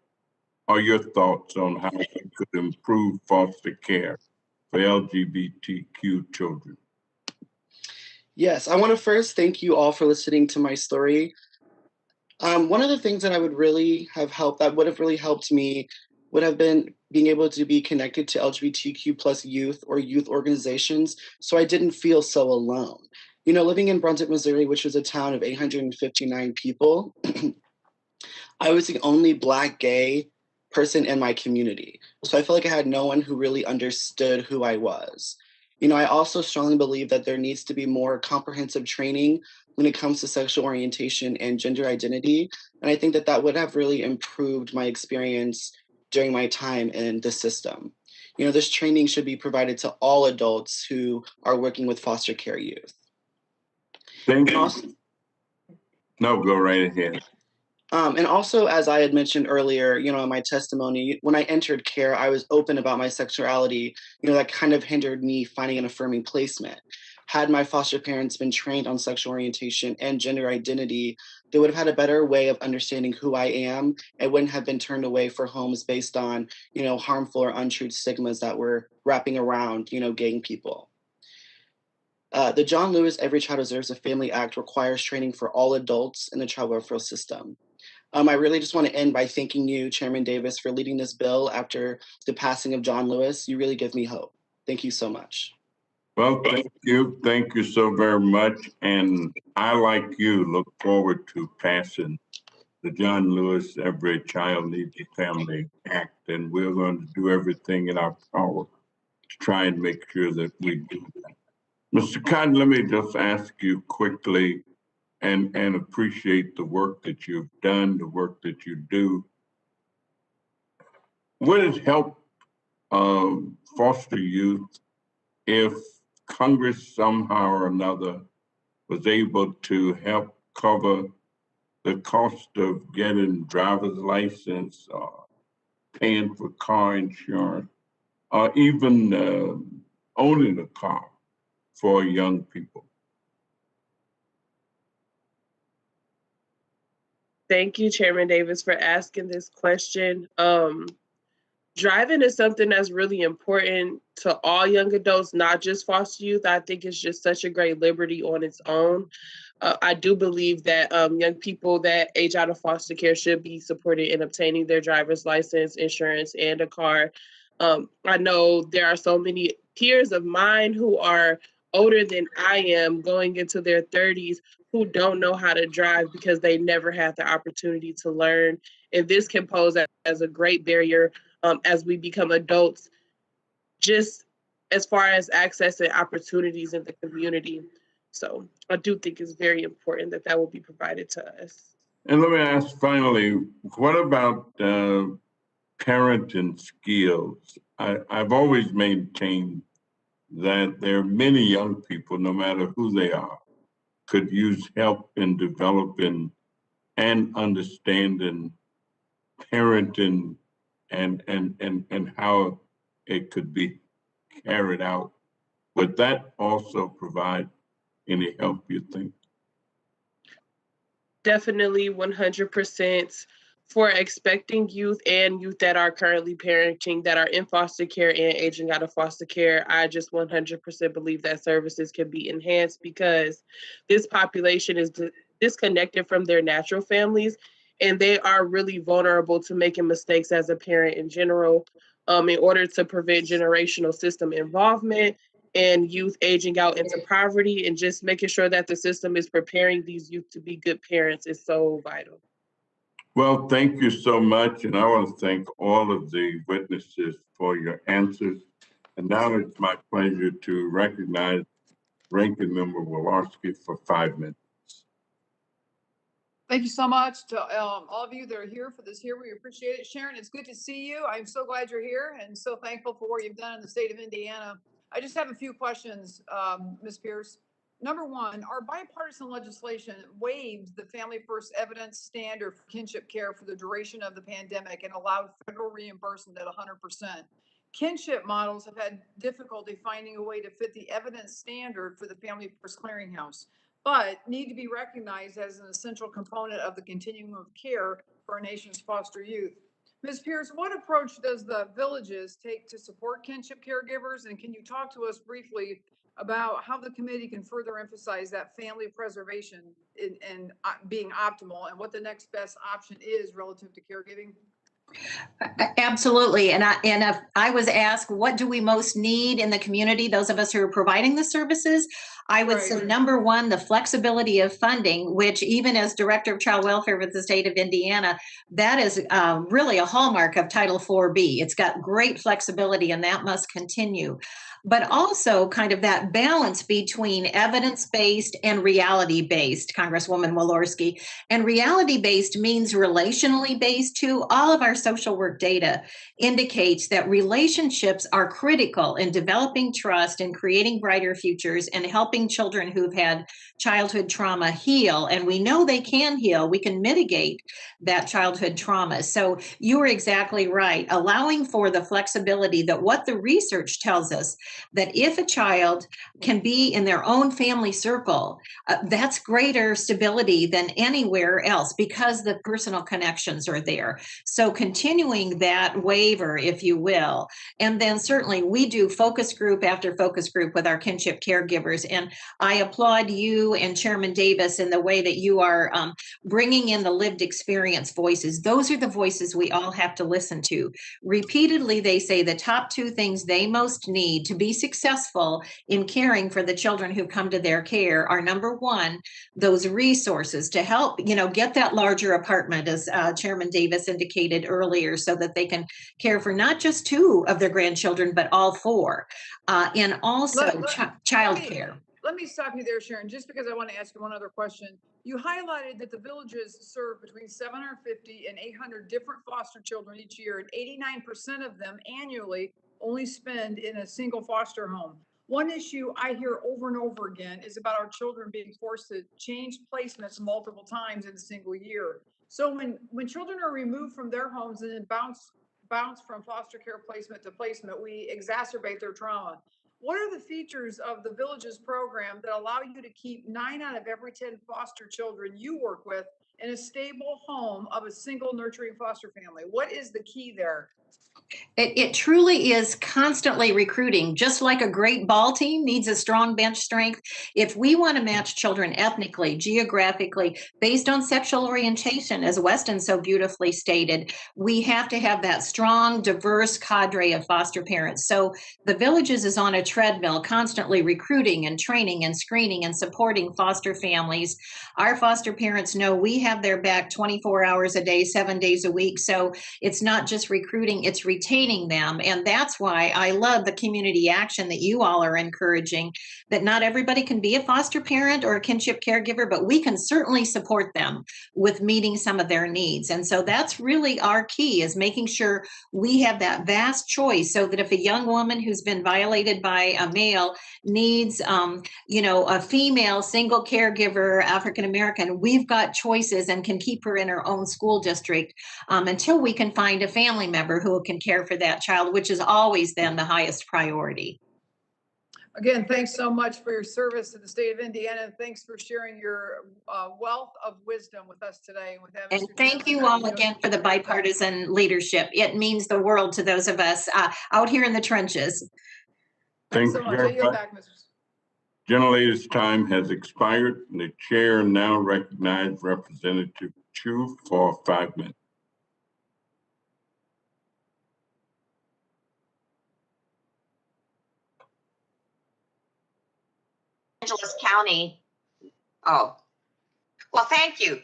[SPEAKER 1] are your thoughts on how we could improve foster care for LGBTQ children?
[SPEAKER 5] Yes, I want to first thank you all for listening to my story. One of the things that would have really helped me would have been being able to be connected to LGBTQ plus youth or youth organizations, so I didn't feel so alone. Living in Brunswick, Missouri, which was a town of 859 people, I was the only Black gay person in my community. So I felt like I had no one who really understood who I was. I also strongly believe that there needs to be more comprehensive training when it comes to sexual orientation and gender identity. And I think that would have really improved my experience during my time in the system. This training should be provided to all adults who are working with foster care youth.
[SPEAKER 1] Thank you. No, go right ahead.
[SPEAKER 5] And also, as I had mentioned earlier, in my testimony, when I entered care, I was open about my sexuality, that kind of hindered me finding an affirming placement. Had my foster parents been trained on sexual orientation and gender identity, they would have had a better way of understanding who I am and wouldn't have been turned away for homes based on, harmful or untrue stigmas that were wrapping around, gay people. The John Lewis Every Child Deserves a Family Act requires training for all adults in the child welfare system. I really just want to end by thanking you, Chairman Davis, for leading this bill after the passing of John Lewis. You really give me hope. Thank you so much.
[SPEAKER 1] Well, thank you. Thank you so very much. And I, like you, look forward to passing the John Lewis Every Child Needs a Family Act. And we're going to do everything in our power to try and make sure that we do that. Mr. Cotton, let me just ask you quickly, and appreciate the work that you've done, the work that you do. Would it help foster youth if Congress somehow or another was able to help cover the cost of getting driver's license, paying for car insurance, or even owning a car for young people?
[SPEAKER 4] Thank you, Chairman Davis, for asking this question. Driving is something that's really important to all young adults, not just foster youth. I think it's just such a great liberty on its own. I do believe that young people that age out of foster care should be supported in obtaining their driver's license, insurance, and a car. I know there are so many peers of mine who are older than I am, going into their 30s, who don't know how to drive because they never had the opportunity to learn. And this can pose as a great barrier as we become adults, just as far as access and opportunities in the community. So I do think it's very important that that will be provided to us.
[SPEAKER 1] And let me ask finally, what about parenting skills? I've always maintained that there are many young people, no matter who they are, could use help in developing and understanding parenting and how it could be carried out. Would that also provide any help, you think?
[SPEAKER 4] Definitely 100% for expecting youth and youth that are currently parenting, that are in foster care and aging out of foster care. I just 100% believe that services can be enhanced because this population is disconnected from their natural families, and they are really vulnerable to making mistakes as a parent in general. In order to prevent generational system involvement and youth aging out into poverty, and just making sure that the system is preparing these youth to be good parents is so vital.
[SPEAKER 1] Well, thank you so much. And I want to thank all of the witnesses for your answers. And now it's my pleasure to recognize Ranking Member Wolarski for 5 minutes.
[SPEAKER 2] Thank you so much to all of you that are here for this here. We appreciate it. Sharon, it's good to see you. I'm so glad you're here and so thankful for what you've done in the state of Indiana. I just have a few questions, Ms. Pierce. Number one, our bipartisan legislation waived the Family First Evidence standard for kinship care for the duration of the pandemic and allowed federal reimbursement at 100%. Kinship models have had difficulty finding a way to fit the evidence standard for the Family First Clearinghouse, but need to be recognized as an essential component of the continuum of care for our nation's foster youth. Ms. Pierce, what approach does the Villages take to support kinship caregivers? And can you talk to us briefly about how the committee can further emphasize that family preservation and being optimal, and what the next best option is relative to caregiving?
[SPEAKER 7] Absolutely. And if I was asked, what do we most need in the community, those of us who are providing the services, I would say, number one, the flexibility of funding, which even as Director of Child Welfare with the state of Indiana, that is really a hallmark of Title 4B. It's got great flexibility, and that must continue. But also kind of that balance between evidence-based and reality-based, Congresswoman Wolarski. And reality-based means relationally based too. All of our social work data indicates that relationships are critical in developing trust and creating brighter futures and helping children who've had childhood trauma heal. And we know they can heal. We can mitigate that childhood trauma. So you are exactly right, allowing for the flexibility that what the research tells us, that if a child can be in their own family circle, that's greater stability than anywhere else because the personal connections are there. So continuing that waiver, if you will, and then certainly we do focus group after focus group with our kinship caregivers and And I applaud you and Chairman Davis in the way that you are bringing in the lived experience voices. Those are the voices we all have to listen to. Repeatedly, they say the top two things they most need to be successful in caring for the children who come to their care are, number one, those resources to help, get that larger apartment, as Chairman Davis indicated earlier, so that they can care for not just two of their grandchildren, but all four. And also childcare.
[SPEAKER 2] Let me stop you there, Sharon, just because I want to ask you one other question. You highlighted that the villages serve between 750 and 800 different foster children each year, and 89% of them annually only spend in a single foster home. One issue I hear over and over again is about our children being forced to change placements multiple times in a single year. So when children are removed from their homes and then bounce from foster care placement to placement, we exacerbate their trauma. What are the features of the Villages program that allow you to keep 9 out of every 10 foster children you work with in a stable home of a single nurturing foster family? What is the key there?
[SPEAKER 7] It truly is constantly recruiting, just like a great ball team needs a strong bench strength. If we want to match children ethnically, geographically, based on sexual orientation, as Weston so beautifully stated, we have to have that strong, diverse cadre of foster parents. So the Villages is on a treadmill, constantly recruiting and training and screening and supporting foster families. Our foster parents know we have their back 24 hours a day, 7 days a week. So it's not just recruiting, it's retaining them. And that's why I love the community action that you all are encouraging, that not everybody can be a foster parent or a kinship caregiver, but we can certainly support them with meeting some of their needs. And so that's really our key, is making sure we have that vast choice, so that if a young woman who's been violated by a male needs, a female single caregiver, African-American, we've got choices and can keep her in her own school district until we can find a family member who can care for that child, which is always then the highest priority.
[SPEAKER 2] Again, thanks so much for your service to the state of Indiana. And thanks for sharing your wealth of wisdom with us today.
[SPEAKER 7] And thank you all again for the bipartisan leadership. It means the world to those of us out here in the trenches.
[SPEAKER 2] Thanks so much. I yield back, Mr.
[SPEAKER 1] Gentlelady's time has expired. The chair now recognizes Representative Chu for 5 minutes.
[SPEAKER 8] Angeles County. Oh, well, thank you,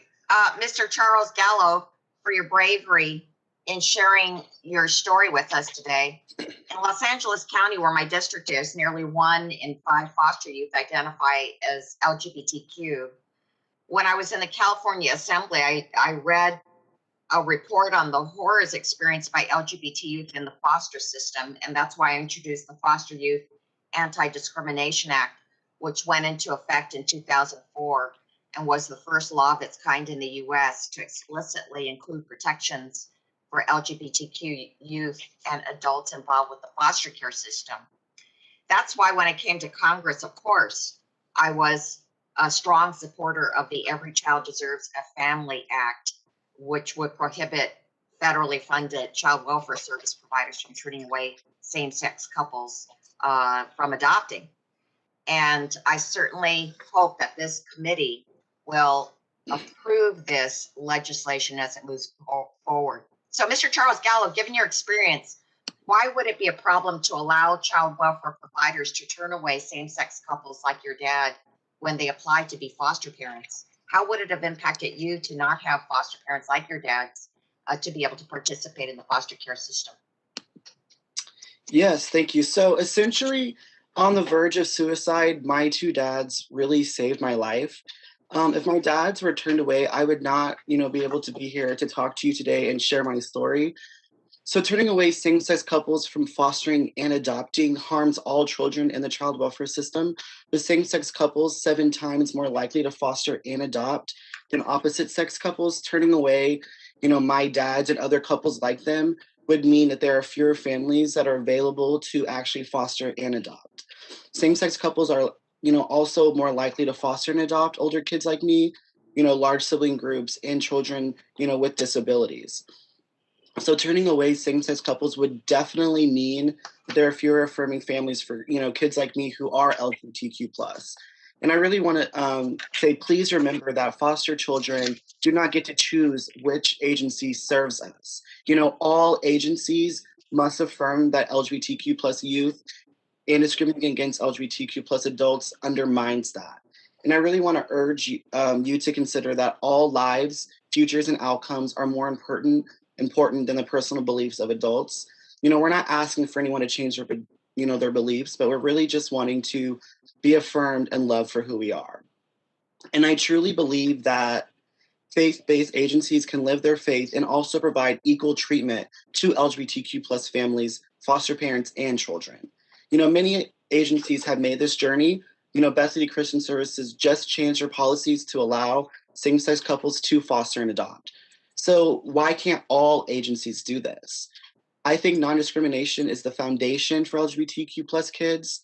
[SPEAKER 8] Mr. Charles Gallo, for your bravery in sharing your story with us today. In Los Angeles County, where my district is, nearly 1 in 5 foster youth identify as LGBTQ. When I was in the California Assembly, I read a report on the horrors experienced by LGBT youth in the foster system, and that's why I introduced the Foster Youth Anti-Discrimination Act, which went into effect in 2004 and was the first law of its kind in the U.S. to explicitly include protections for LGBTQ youth and adults involved with the foster care system. That's why when I came to Congress, of course, I was a strong supporter of the Every Child Deserves a Family Act, which would prohibit federally funded child welfare service providers from turning away same-sex couples from adopting. And I certainly hope that this committee will approve this legislation as it moves forward. So, Mr. Charles Gallo, given your experience, why would it be a problem to allow child welfare providers to turn away same-sex couples like your dad when they apply to be foster parents? How would it have impacted you to not have foster parents like your dad's to be able to participate in the foster care system?
[SPEAKER 5] Yes, thank you. So essentially, on the verge of suicide, my 2 dads really saved my life. If my dads were turned away, I would not, be able to be here to talk to you today and share my story. So turning away same-sex couples from fostering and adopting harms all children in the child welfare system, with same-sex couples 7 times more likely to foster and adopt than opposite-sex couples. Turning away, my dads and other couples like them would mean that there are fewer families that are available to actually foster and adopt. Same-sex couples are, also more likely to foster and adopt older kids like me, large sibling groups, and children, with disabilities. So turning away same-sex couples would definitely mean that there are fewer affirming families for, kids like me who are LGBTQ+. And I really want to say, please remember that foster children do not get to choose which agency serves us. You know, all agencies must affirm that LGBTQ plus youth and discriminating against LGBTQ plus adults undermines that. And I really want to urge you to consider that all lives, futures, and outcomes are more important than the personal beliefs of adults. You know, we're not asking for anyone to change their beliefs, but we're really just wanting to be affirmed and loved for who we are. And I truly believe that faith-based agencies can live their faith and also provide equal treatment to LGBTQ plus families, foster parents, and children. You know, many agencies have made this journey. You know, Bethany Christian Services just changed their policies to allow same-sex couples to foster and adopt. So why can't all agencies do this? I think non-discrimination is the foundation for LGBTQ plus kids.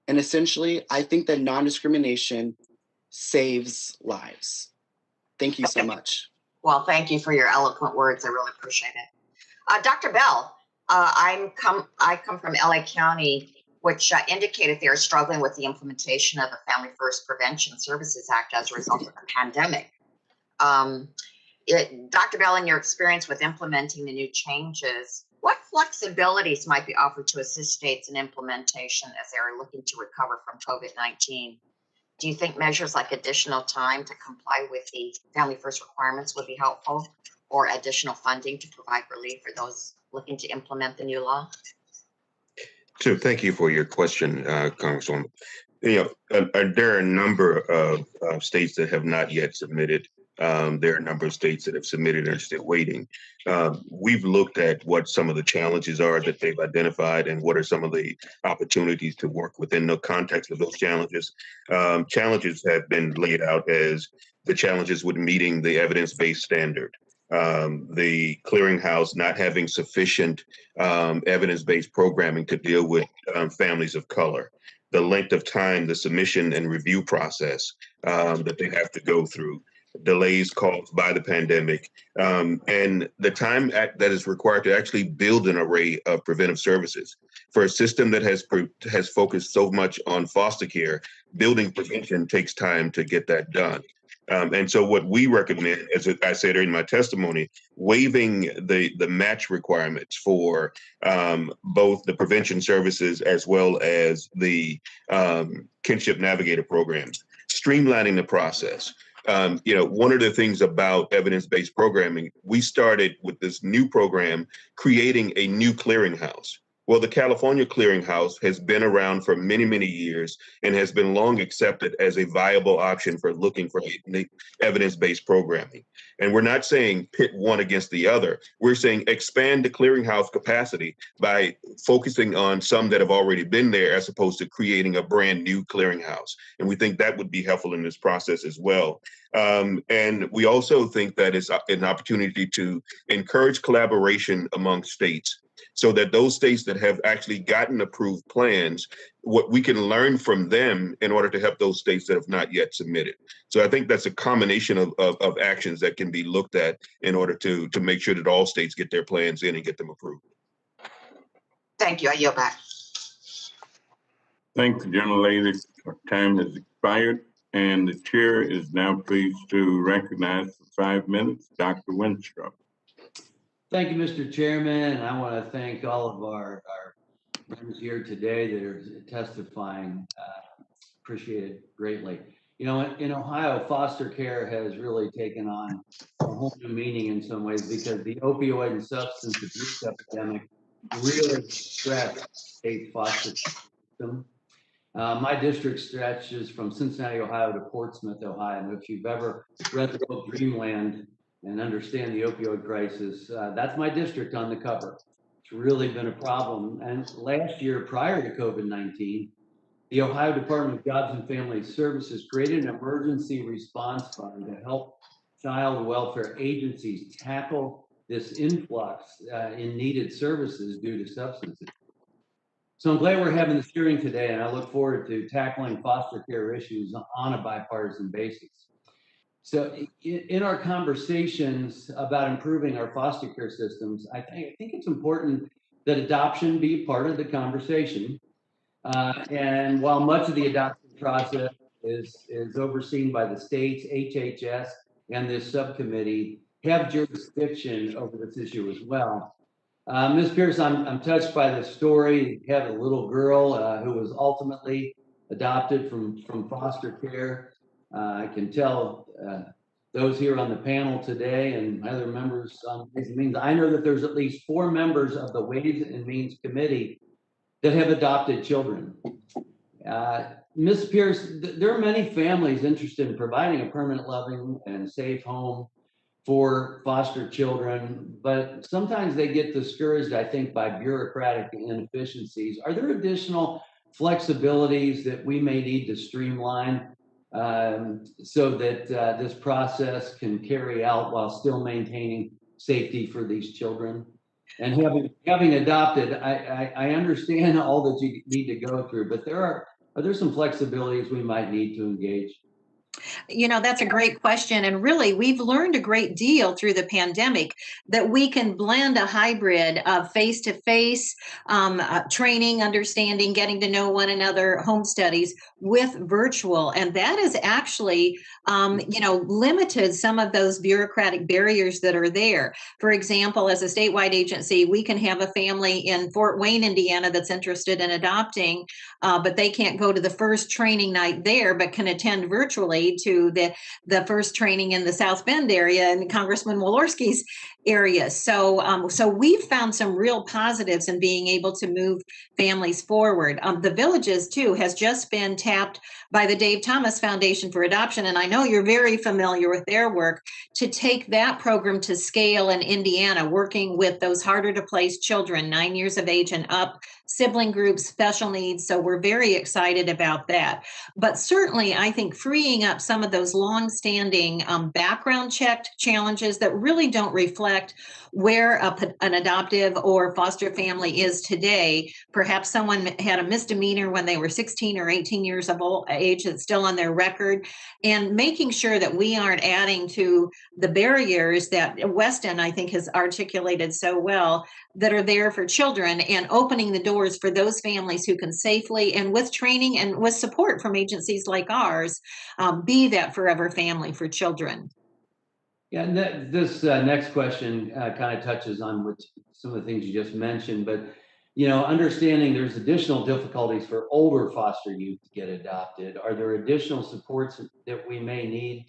[SPEAKER 5] And essentially, I think that non-discrimination saves lives. Thank you so much.
[SPEAKER 8] Well, thank you for your eloquent words. I really appreciate it. Dr. Bell, I come from LA County, which indicated they are struggling with the implementation of the Family First Prevention Services Act as a result of the pandemic. Dr. Bell, in your experience with implementing the new changes, what flexibilities might be offered to assist states in implementation as they are looking to recover from COVID-19? Do you think measures like additional time to comply with the Family First requirements would be helpful, or additional funding to provide relief for those looking to implement the new law?
[SPEAKER 3] So thank you for your question, Congresswoman. You know, there are a number of states that have not yet submitted. There are a number of states that have submitted and are still waiting. We've looked at what some of the challenges are that they've identified and what are some of the opportunities to work within the context of those challenges. Challenges have been laid out as the challenges with meeting the evidence-based standard. The clearinghouse not having sufficient evidence-based programming to deal with families of color, the length of time, the submission and review process that they have to go through, delays caused by the pandemic, and the time that is required to actually build an array of preventive services. For a system that has focused so much on foster care, building prevention takes time to get that done. And so what we recommend, as I said in my testimony, waiving the match requirements for both the prevention services as well as the kinship navigator programs, streamlining the process. You know, one of the things about evidence-based programming, we started with this new program, creating a new clearinghouse. Well, the California Clearinghouse has been around for many, many years and has been long accepted as a viable option for looking for evidence-based programming. And we're not saying pit one against the other. We're saying expand the clearinghouse capacity by focusing on some that have already been there as opposed to creating a brand new clearinghouse. And we think that would be helpful in this process as well. And we also think that it's an opportunity to encourage collaboration among states, so that those states that have actually gotten approved plans, what we can learn from them in order to help those states that have not yet submitted. So I think that's a combination of actions that can be looked at in order to make sure that all states get their plans in and get them approved.
[SPEAKER 8] Thank you. I yield back.
[SPEAKER 1] Thank the gentlelady. Our time has expired, and the chair is now pleased to recognize for 5 minutes Dr. Winstrup.
[SPEAKER 9] Thank you, Mr. Chairman, and I want to thank all of our friends here today that are testifying. Appreciate it greatly. You know, in Ohio, foster care has really taken on a whole new meaning in some ways, because the opioid and substance abuse epidemic really stressed state foster system. My district stretches from Cincinnati, Ohio to Portsmouth, Ohio. And if you've ever read the book Dreamland and understand the opioid crisis, that's my district on the cover. It's really been a problem. And last year, prior to COVID-19, the Ohio Department of Jobs and Family Services created an emergency response fund to help child welfare agencies tackle this influx in needed services due to substance abuse. So I'm glad we're having this hearing today, and I look forward to tackling foster care issues on a bipartisan basis. So in our conversations about improving our foster care systems, I think it's important that adoption be part of the conversation. And while much of the adoption process is overseen by the states, HHS, and this subcommittee have jurisdiction over this issue as well. Ms. Pierce, I'm touched by the story. You had a little girl who was ultimately adopted from foster care. I can tell those here on the panel today and other members on Ways and Means, I know that there's at least 4 members of the Ways and Means Committee that have adopted children. Ms. Pierce, there are many families interested in providing a permanent, loving, and safe home for foster children, but sometimes they get discouraged, I think, by bureaucratic inefficiencies. Are there additional flexibilities that we may need to streamline so that this process can carry out while still maintaining safety for these children? And having adopted, I understand all that you need to go through, but are there some flexibilities we might need to engage?
[SPEAKER 7] You know, that's a great question. And really, we've learned a great deal through the pandemic that we can blend a hybrid of face-to-face training, understanding, getting to know one another, home studies with virtual. And that has actually, limited some of those bureaucratic barriers that are there. For example, as a statewide agency, we can have a family in Fort Wayne, Indiana that's interested in adopting, but they can't go to the first training night there, but can attend virtually to the first training in the South Bend area in Congressman Walorski's area. So we've found some real positives in being able to move families forward. The Villages too has just been tapped by the Dave Thomas Foundation for Adoption, and I know you're very familiar with their work, to take that program to scale in Indiana, working with those harder to place children, 9 years of age and up, sibling groups, special needs. So we're very excited about that. But certainly, I think freeing up some of those long-standing background checked challenges that really don't reflect where an adoptive or foster family is today. Perhaps someone had a misdemeanor when they were 16 or 18 years of age that's still on their record, and making sure that we aren't adding to the barriers that Weston, I think, has articulated so well, that are there for children, and opening the doors for those families who can safely, and with training and with support from agencies like ours, be that forever family for children.
[SPEAKER 9] Yeah, and this next question kind of touches on some of the things you just mentioned, but understanding there's additional difficulties for older foster youth to get adopted. Are there additional supports that we may need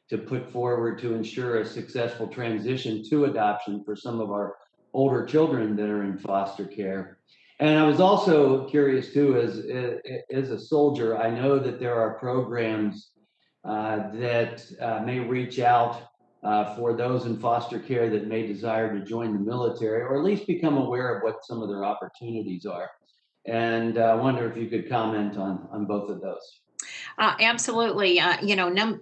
[SPEAKER 9] to put forward to ensure a successful transition to adoption for some of our older children that are in foster care? And I was also curious too, as a soldier, I know that there are programs that may reach out for those in foster care that may desire to join the military, or at least become aware of what some of their opportunities are. And I wonder if you could comment on both of those.
[SPEAKER 7] Absolutely.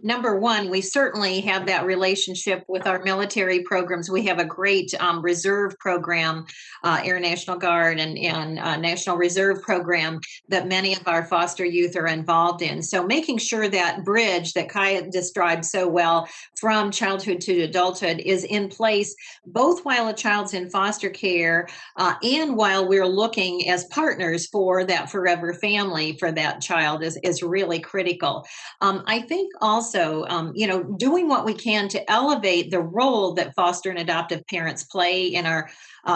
[SPEAKER 7] Number one, we certainly have that relationship with our military programs. We have a great reserve program, Air National Guard and National Reserve program that many of our foster youth are involved in. So making sure that bridge that Kaya described so well from childhood to adulthood is in place, both while a child's in foster care and while we're looking as partners for that forever family for that child is really critical. I think also, doing what we can to elevate the role that foster and adoptive parents play in our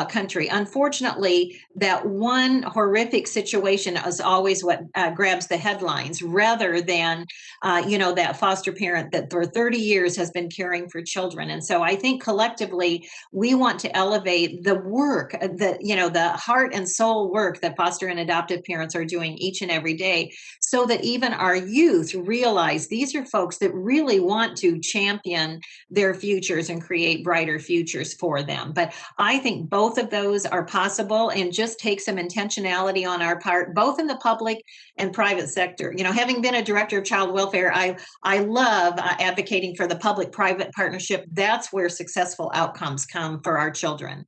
[SPEAKER 7] country. Unfortunately, that one horrific situation is always what grabs the headlines, rather than, that foster parent that for 30 years has been caring for children. And so I think collectively, we want to elevate the work, the heart and soul work that foster and adoptive parents are doing each and every day, so that even our youth realize these are folks that really want to champion their futures and create brighter futures for them. But I think both of those are possible, and just take some intentionality on our part, both in the public and private sector. Having been a director of child welfare, I love advocating for the public-private partnership. That's where successful outcomes come for our children.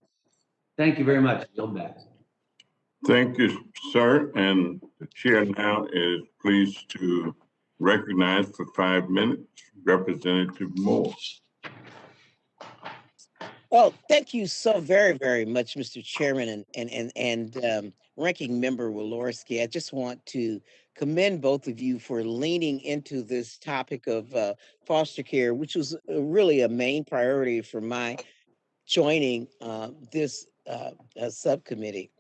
[SPEAKER 9] Thank you very much. Yield back.
[SPEAKER 1] Thank you, sir. And the chair now is pleased to recognize for 5 minutes Representative Moore.
[SPEAKER 10] Well, thank you so very, very much, Mr. Chairman and Ranking Member Walorski. I just want to commend both of you for leaning into this topic of foster care, which was really a main priority for my joining this subcommittee,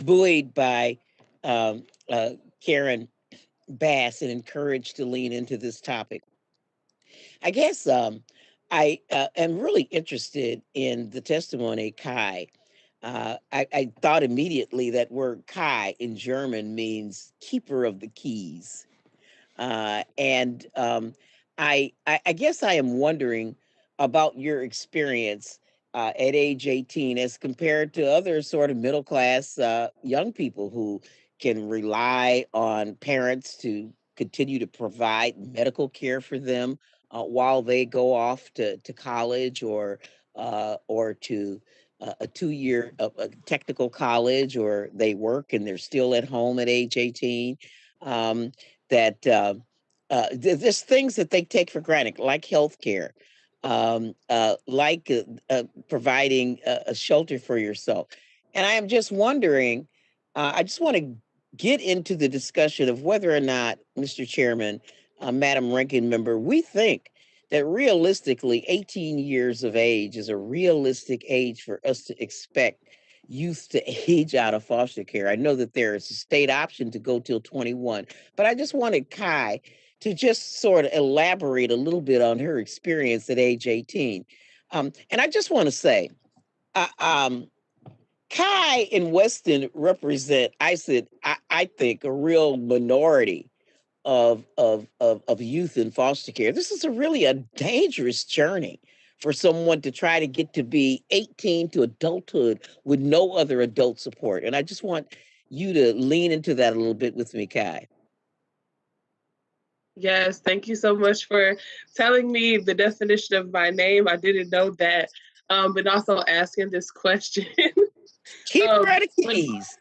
[SPEAKER 10] buoyed by Karen Bass and encouraged to lean into this topic. I guess I am really interested in the testimony, Kai. I thought immediately that word Kai in German means keeper of the keys. And I guess I am wondering about your experience at age 18 as compared to other sort of middle class young people who can rely on parents to continue to provide medical care for them while they go off to college or to a 2-year technical college, or they work and they're still at home at age 18. That There's things that they take for granted, like healthcare, like providing a shelter for yourself. And I am just wondering, I just want to get into the discussion of whether or not, Mr. Chairman, Madam Ranking Member, we think that realistically 18 years of age is a realistic age for us to expect youth to age out of foster care. I know that there is a state option to go till 21, but I just wanted Kai to just sort of elaborate a little bit on her experience at age 18. And I just want to say, Kai and Weston represent, I think, a real minority of youth in foster care. This is really a dangerous journey for someone to try to get to be 18 to adulthood with no other adult support. And I just want you to lean into that a little bit with me, Kai.
[SPEAKER 4] Yes, thank you so much for telling me the definition of my name. I didn't know that, but also asking this question.
[SPEAKER 10] Keeper of the keys.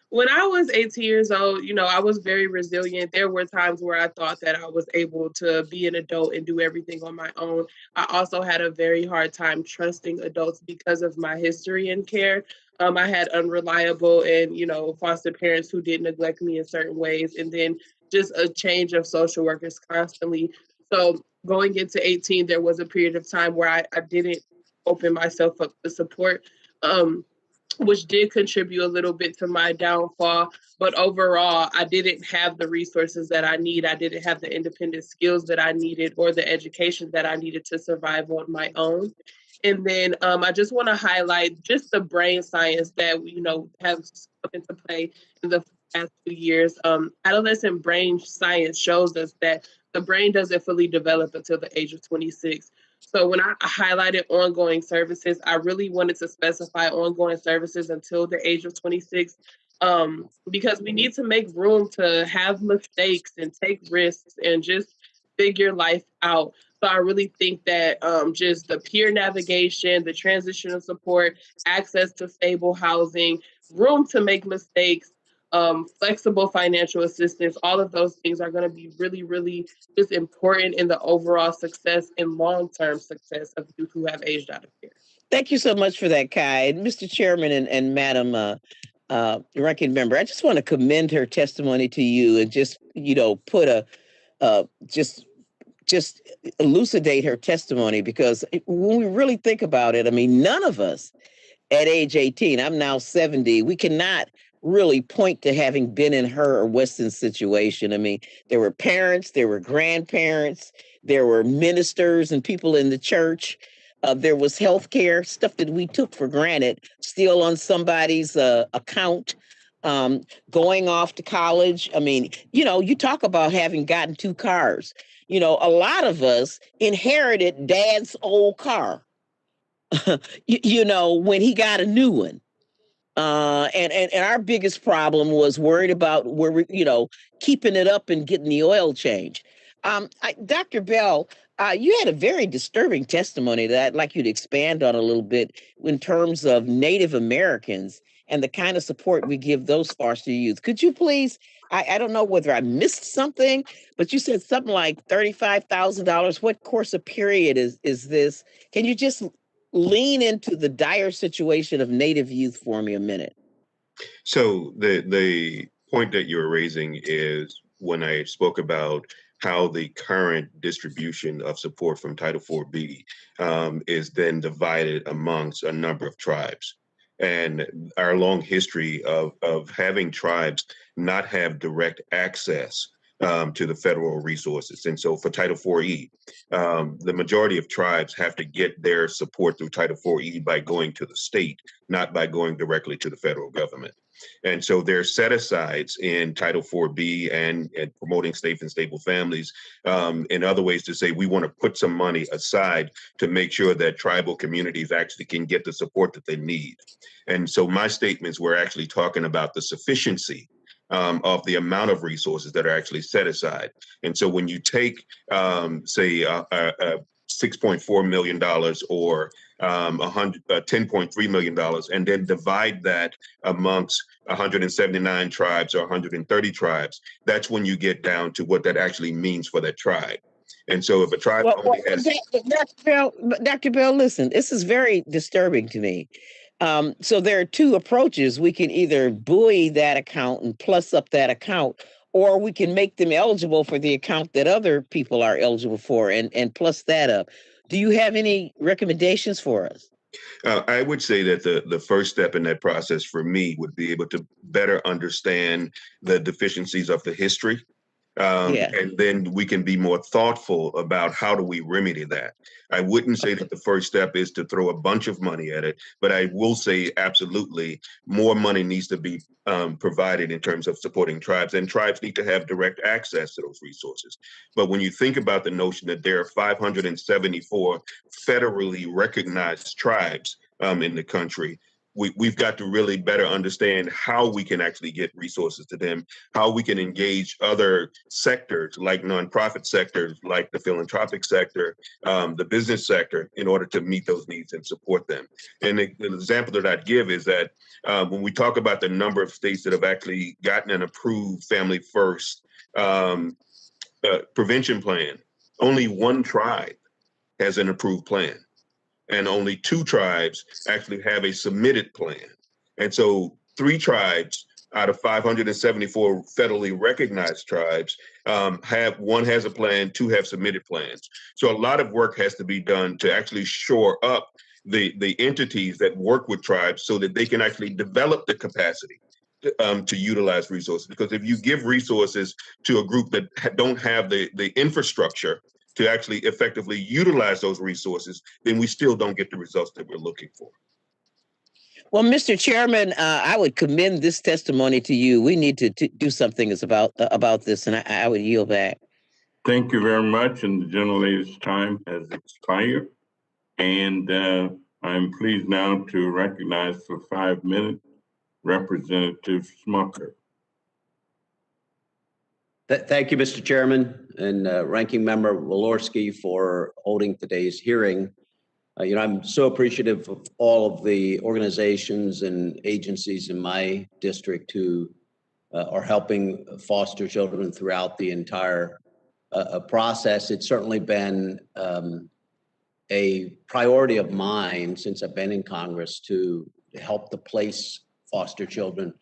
[SPEAKER 4] When I was 18 years old, I was very resilient. There were times where I thought that I was able to be an adult and do everything on my own. I also had a very hard time trusting adults because of my history in care. I had unreliable and, foster parents who did neglect me in certain ways, and then just a change of social workers constantly. So going into 18, there was a period of time where I didn't open myself up to support. Which did contribute a little bit to my downfall. But overall, I didn't have the resources that I need. I didn't have the independent skills that I needed or the education that I needed to survive on my own. And then I just want to highlight just the brain science that have come into play in the past 2 years. Adolescent brain science shows us that the brain doesn't fully develop until the age of 26. So when I highlighted ongoing services, I really wanted to specify ongoing services until the age of 26, because we need to make room to have mistakes and take risks and just figure life out. So I really think that just the peer navigation, the transitional support, access to stable housing, room to make mistakes, flexible financial assistance, all of those things are going to be really, really just important in the overall success and long-term success of youth who have aged out of care.
[SPEAKER 10] Thank you so much for that, Kai. And Mr. Chairman and Madam Ranking Member, I just want to commend her testimony to you and just, put just elucidate her testimony, because when we really think about it, I mean, none of us at age 18, I'm now 70, we cannot really point to having been in her or Weston's situation. I mean, there were parents, there were grandparents, there were ministers and people in the church. There was healthcare, stuff that we took for granted, still on somebody's account, going off to college. I mean, you talk about having gotten 2 cars. A lot of us inherited dad's old car, when he got a new one. And our biggest problem was worried about where we, keeping it up and getting the oil change. Dr. Bell, you had a very disturbing testimony that I'd like you to expand on a little bit in terms of Native Americans and the kind of support we give those foster youth. Could you please, I don't know whether I missed something, but you said something like $35,000. What course of period is this? Can you just lean into the dire situation of Native youth for me a minute?
[SPEAKER 3] So the point that you're raising is when I spoke about how the current distribution of support from Title IV-B is then divided amongst a number of tribes. And our long history of having tribes not have direct access to the federal resources. And so for Title IV-E, the majority of tribes have to get their support through Title IV-E by going to the state, not by going directly to the federal government. And so there are set-asides in Title IV-B and promoting safe and stable families in other ways to say we want to put some money aside to make sure that tribal communities actually can get the support that they need. And so my statements were actually talking about the sufficiency of the amount of resources that are actually set aside. And so when you take, say, $6.4 million or $10.3 million, and then divide that amongst 179 tribes or 130 tribes, that's when you get down to what that actually means for that tribe. And so if a tribe only has...
[SPEAKER 10] Dr. Bell, listen, this is very disturbing to me. So there are two approaches. We can either buoy that account and plus up that account, or we can make them eligible for the account that other people are eligible for and plus that up. Do you have any recommendations for us?
[SPEAKER 3] I would say that the first step in that process for me would be able to better understand the deficiencies of the history. And then we can be more thoughtful about how do we remedy that. I wouldn't say that the first step is to throw a bunch of money at it, but I will say absolutely more money needs to be provided in terms of supporting tribes, and tribes need to have direct access to those resources. But when you think about the notion that there are 574 federally recognized tribes in the country, we've got to really better understand how we can actually get resources to them, how we can engage other sectors like nonprofit sectors, like the philanthropic sector, the business sector, in order to meet those needs and support them. And the example that I'd give is that when we talk about the number of states that have actually gotten an approved Family First prevention plan, only one tribe has an approved plan. And only 2 tribes actually have a submitted plan. And so 3 tribes out of 574 federally recognized tribes one has a plan, 2 have submitted plans. So a lot of work has to be done to actually shore up the entities that work with tribes so that they can actually develop the capacity to utilize resources. Because if you give resources to a group that don't have the infrastructure to actually effectively utilize those resources, then we still don't get the results that we're looking for.
[SPEAKER 10] Well, Mr. Chairman, I would commend this testimony to you. We need to do something about this, and I would yield back.
[SPEAKER 1] Thank you very much, and the gentlelady's time has expired. And I'm pleased now to recognize for 5 minutes Representative Smucker.
[SPEAKER 11] Thank you, Mr. Chairman, and Ranking Member Walorski for holding today's hearing. I'm so appreciative of all of the organizations and agencies in my district who are helping foster children throughout the entire process. It's certainly been a priority of mine since I've been in Congress to help to place foster children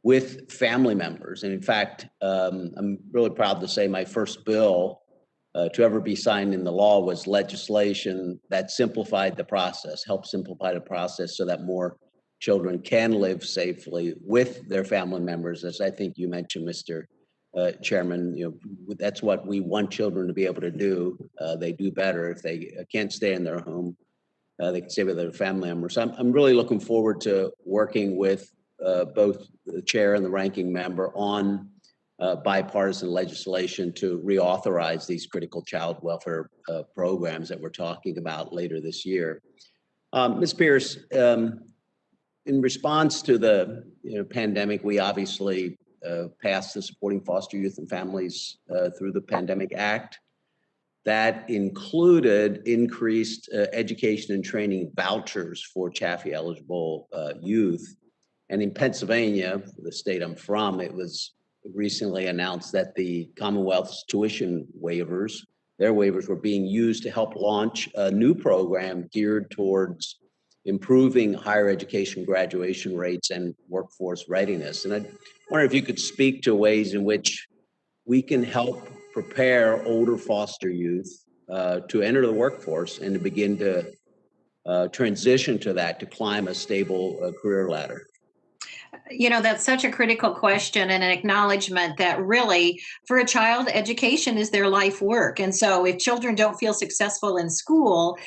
[SPEAKER 11] with family members. And in fact, I'm really proud to say my first bill to ever be signed into law was legislation that simplified the process, helped simplify the process so that more children can live safely with their family members. As I think you mentioned, Mr. Chairman, that's what we want children to be able to do. They do better if they can't stay in their home. They can stay with their family members. I'm really looking forward to working with both the chair and the ranking member on bipartisan legislation to reauthorize these critical child welfare programs that we're talking about later this year. Ms. Pierce, in response to the pandemic, we obviously passed the Supporting Foster Youth and Families through the Pandemic Act. That included increased education and training vouchers for Chaffee eligible youth. And in Pennsylvania, the state I'm from, it was recently announced that the Commonwealth's tuition waivers, their waivers were being used to help launch a new program geared towards improving higher education graduation rates and workforce readiness. And I wonder if you could speak to ways in which we can help prepare older foster youth to enter the workforce and to begin to transition to that, to climb a stable career ladder.
[SPEAKER 7] You know, that's such a critical question and an acknowledgement that really, for a child, education is their life work. And so if children don't feel successful in school,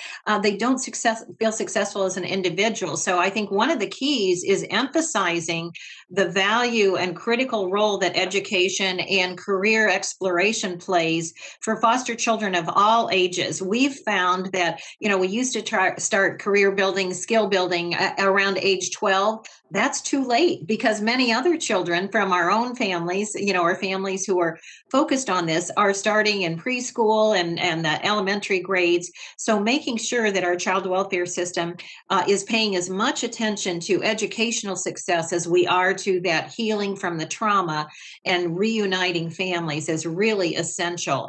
[SPEAKER 7] they don't feel successful as an individual. So I think one of the keys is emphasizing the value and critical role that education and career exploration plays for foster children of all ages. We've found that, you know, we used to start career building, skill building around age 12. That's too late because many other children from our own families, you know, or families who are focused on this are starting in preschool and the elementary grades. So making sure that our child welfare system is paying as much attention to educational success as we are to that healing from the trauma and reuniting families is really essential.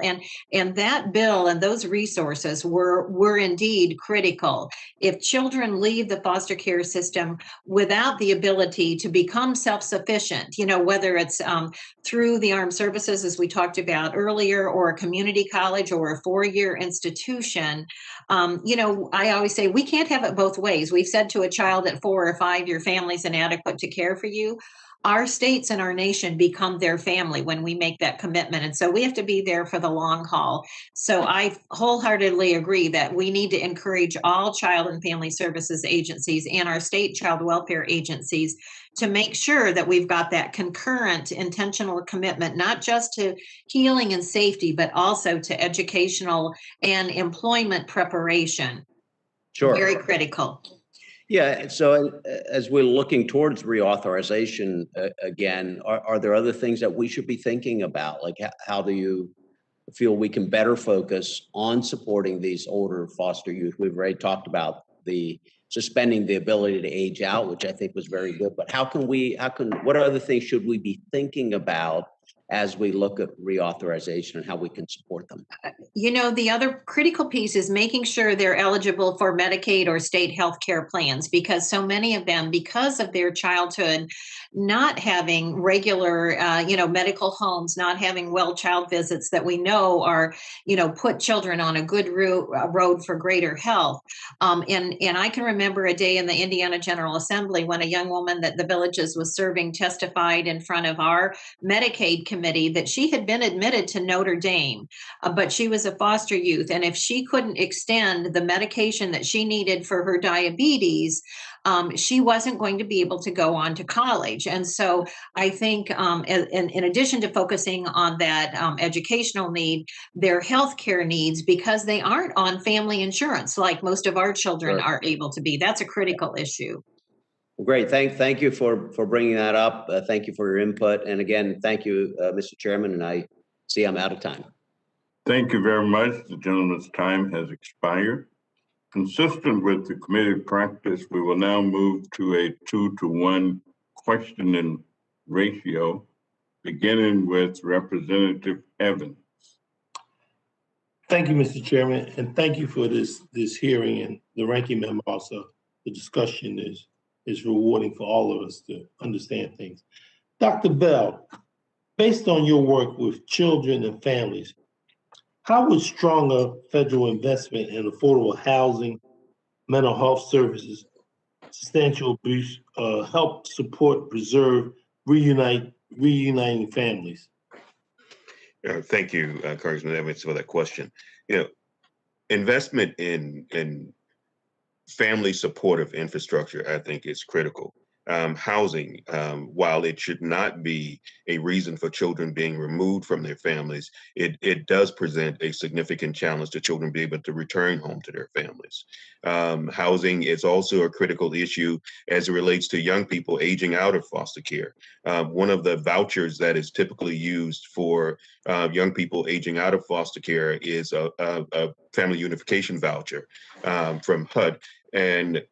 [SPEAKER 7] And that bill and those resources were indeed critical. If children leave the foster care system without the ability to become self-sufficient, you know, whether it's through the armed services, as we talked about earlier, or a community college or a four-year institution, you know, I always say we can't have it both ways. We've said to a child at 4 or 5, your family's inadequate to care for you. Our states and our nation become their family when we make that commitment. And so we have to be there for the long haul. So I wholeheartedly agree that we need to encourage all child and family services agencies and our state child welfare agencies to make sure that we've got that concurrent intentional commitment, not just to healing and safety, but also to educational and employment preparation.
[SPEAKER 11] Sure.
[SPEAKER 7] Very critical.
[SPEAKER 11] Yeah, so as we're looking towards reauthorization again, are there other things that we should be thinking about? Like how do you feel we can better focus on supporting these older foster youth? We've already talked about the suspending the ability to age out, which I think was very good, but what other things should we be thinking about as we look at reauthorization and how we can support them?
[SPEAKER 7] You know, the other critical piece is making sure they're eligible for Medicaid or state health care plans, because so many of them, because of their childhood, not having regular, you know, medical homes, not having well child visits that we know are, you know, put children on a good road for greater health. And I can remember a day in the Indiana General Assembly when a young woman that the Villages was serving testified in front of our Medicaid committee that she had been admitted to Notre Dame, but she was a foster youth. And if she couldn't extend the medication that she needed for her diabetes, she wasn't going to be able to go on to college. And so I think in addition to focusing on that educational need, their healthcare needs, because they aren't on family insurance like most of our children
[SPEAKER 11] Sure.
[SPEAKER 7] are able to be. That's a critical issue.
[SPEAKER 11] Well, great. Thank you for bringing that up. Thank you for your input. And again, thank you, Mr. Chairman, and I see I'm out of time.
[SPEAKER 1] Thank you very much. The gentleman's time has expired. Consistent with the committee practice, we will now move to a 2-to-1 questioning ratio, beginning with Representative Evans.
[SPEAKER 6] Thank you, Mr. Chairman, and thank you for this hearing, and the ranking member also. The discussion is rewarding for all of us to understand things. Dr. Bell, based on your work with children and families, how would stronger federal investment in affordable housing, mental health services, substantial abuse help support, preserve, reuniting families?
[SPEAKER 3] Thank you, Congressman Evans, for that question. You know, investment in family supportive infrastructure, I think, is critical. Housing, while it should not be a reason for children being removed from their families, it does present a significant challenge to children being able to return home to their families. Housing is also a critical issue as it relates to young people aging out of foster care. One of the vouchers that is typically used for young people aging out of foster care is a family unification voucher from HUD. And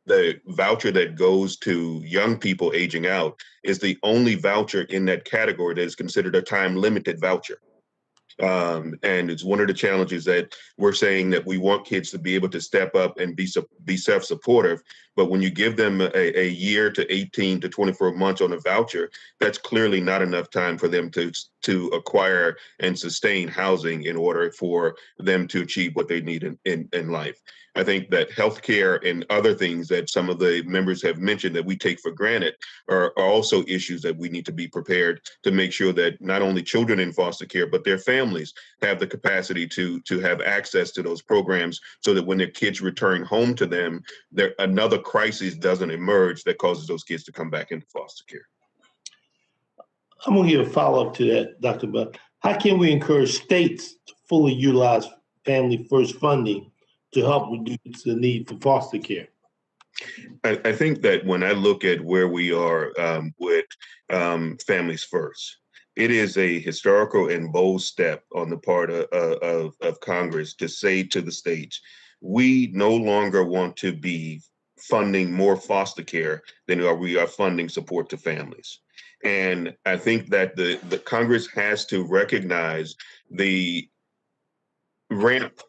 [SPEAKER 3] the voucher that goes to young people aging out is the only voucher in that category that is considered a time-limited voucher. And it's one of the challenges that we're saying that we want kids to be able to step up and be self-supportive. But when you give them a year to 18 to 24 months on a voucher, that's clearly not enough time for them to acquire and sustain housing in order for them to achieve what they need in life. I think that healthcare and other things that some of the members have mentioned that we take for granted are also issues that we need to be prepared to make sure that not only children in foster care, but their families have the capacity to have access to those programs so that when their kids return home to them, another crisis doesn't emerge that causes those kids to come back into foster care.
[SPEAKER 12] I'm going to give a follow-up to that, Dr. Bell. How can we encourage states to fully utilize Family First funding to help reduce the need for foster care?
[SPEAKER 3] I think that when I look at where we are with Families First, it is a historical and bold step on the part of Congress to say to the states, we no longer want to be funding more foster care than we are funding support to families. And I think that the Congress has to recognize the ramp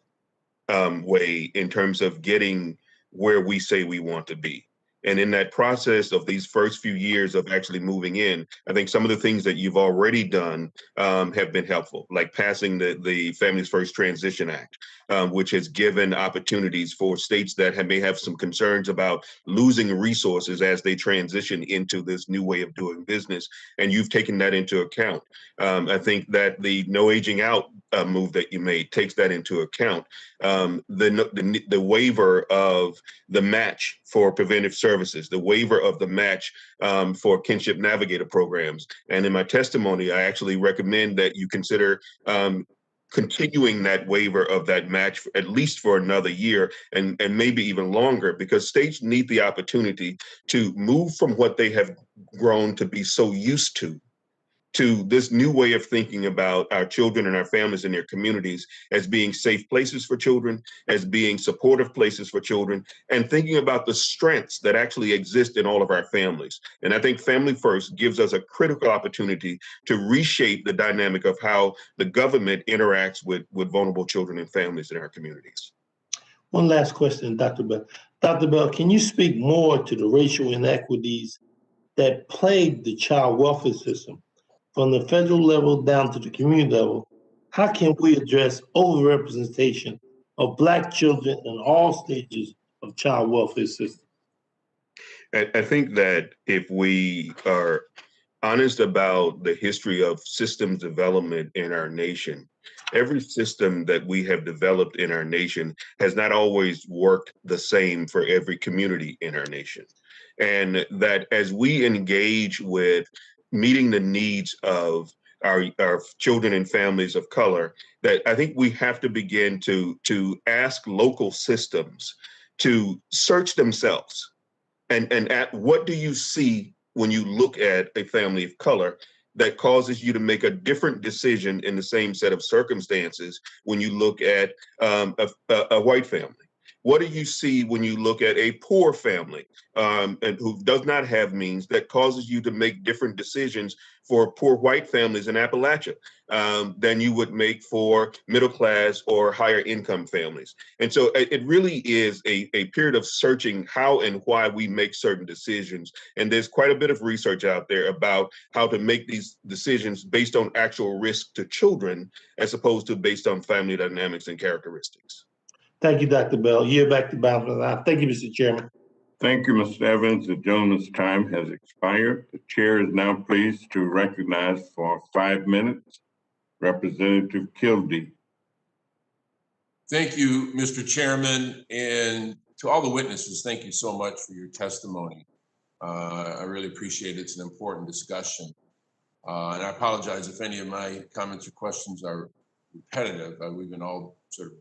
[SPEAKER 3] way in terms of getting where we say we want to be. And in that process of these first few years of actually moving in, I think some of the things that you've already done have been helpful, like passing the Families First Transition Act, which has given opportunities for states that may have some concerns about losing resources as they transition into this new way of doing business. And you've taken that into account. I think that the No Aging Out move that you made takes that into account. The waiver of the match for preventive services, the waiver of the match for kinship navigator programs. And in my testimony, I actually recommend that you consider continuing that waiver of that match at least for another year and maybe even longer, because states need the opportunity to move from what they have grown to be so used to this new way of thinking about our children and our families and their communities as being safe places for children, as being supportive places for children, and thinking about the strengths that actually exist in all of our families. And I think Family First gives us a critical opportunity to reshape the dynamic of how the government interacts with vulnerable children and families in our communities.
[SPEAKER 12] One last question, Dr. Bell. Dr. Bell, can you speak more to the racial inequities that plague the child welfare system? From the federal level down to the community level, how can we address overrepresentation of Black children in all stages of child welfare system?
[SPEAKER 3] I think that if we are honest about the history of systems development in our nation, every system that we have developed in our nation has not always worked the same for every community in our nation. And that as we engage with meeting the needs of our children and families of color, that I think we have to begin to ask local systems to search themselves and at what do you see when you look at a family of color that causes you to make a different decision in the same set of circumstances when you look at a white family? What do you see when you look at a poor family and who does not have means that causes you to make different decisions for poor white families in Appalachia than you would make for middle class or higher income families? And so it really is a period of searching how and why we make certain decisions. And there's quite a bit of research out there about how to make these decisions based on actual risk to children as opposed to based on family dynamics and characteristics.
[SPEAKER 12] Thank you, Dr. Bell. You're back to bounds. Thank you, Mr. Chairman.
[SPEAKER 1] Thank you, Mr. Evans. The gentleman's time has expired. The chair is now pleased to recognize for 5 minutes Representative Kildee.
[SPEAKER 13] Thank you, Mr. Chairman, and to all the witnesses, thank you so much for your testimony. I really appreciate it. It's an important discussion. And I apologize if any of my comments or questions are repetitive. We've been all sort of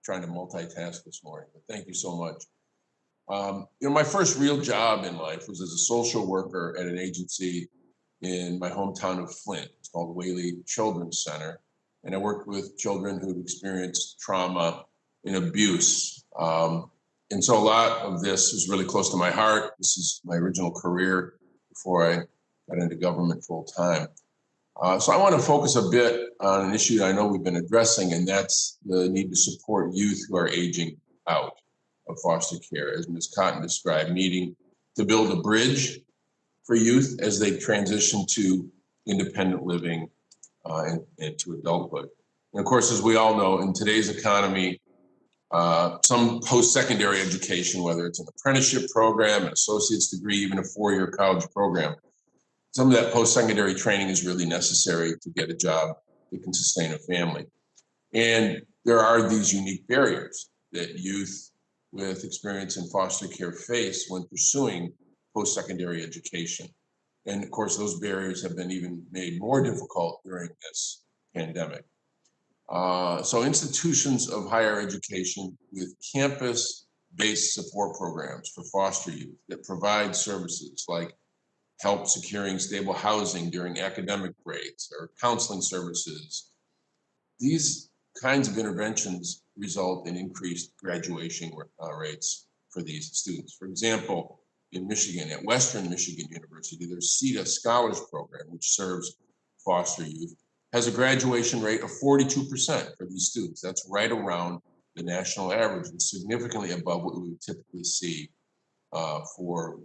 [SPEAKER 13] trying to multitask this morning, but thank you so much. My first real job in life was as a social worker at an agency in my hometown of Flint. It's called Whaley Children's Center. And I worked with children who've experienced trauma and abuse. And so a lot of this is really close to my heart. This is my original career before I got into government full time. So I want to focus a bit on an issue that I know we've been addressing, and that's the need to support youth who are aging out of foster care, as Ms. Cotton described, needing to build a bridge for youth as they transition to independent living and to adulthood. And of course, as we all know, in today's economy, some post-secondary education, whether it's an apprenticeship program, an associate's degree, even a four-year college program, some of that post-secondary training is really necessary to get a job that can sustain a family. And there are these unique barriers that youth with experience in foster care face when pursuing post-secondary education. And of course, those barriers have been even made more difficult during this pandemic. So institutions of higher education with campus-based support programs for foster youth that provide services like help securing stable housing during academic breaks or counseling services. These kinds of interventions result in increased graduation rates for these students. For example, in Michigan, at Western Michigan University, their CETA Scholars Program, which serves foster youth, has a graduation rate of 42% for these students. That's right around the national average and significantly above what we would typically see for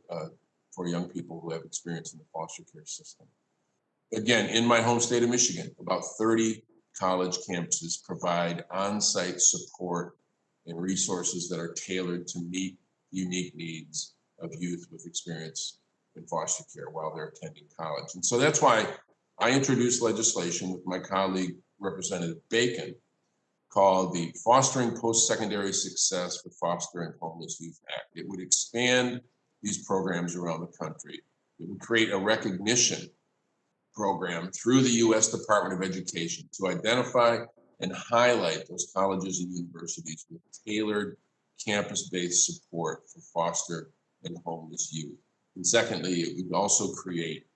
[SPEAKER 13] young people who have experience in the foster care system. Again, in my home state of Michigan, about 30 college campuses provide on-site support and resources that are tailored to meet unique needs of youth with experience in foster care while they're attending college. And so that's why I introduced legislation with my colleague, Representative Bacon, called the Fostering Post-Secondary Success for Foster and Homeless Youth Act. It would expand these programs around the country. It would create a recognition program through the U.S. Department of Education to identify and highlight those colleges and universities with tailored campus-based support for foster and homeless youth. And secondly, it would also create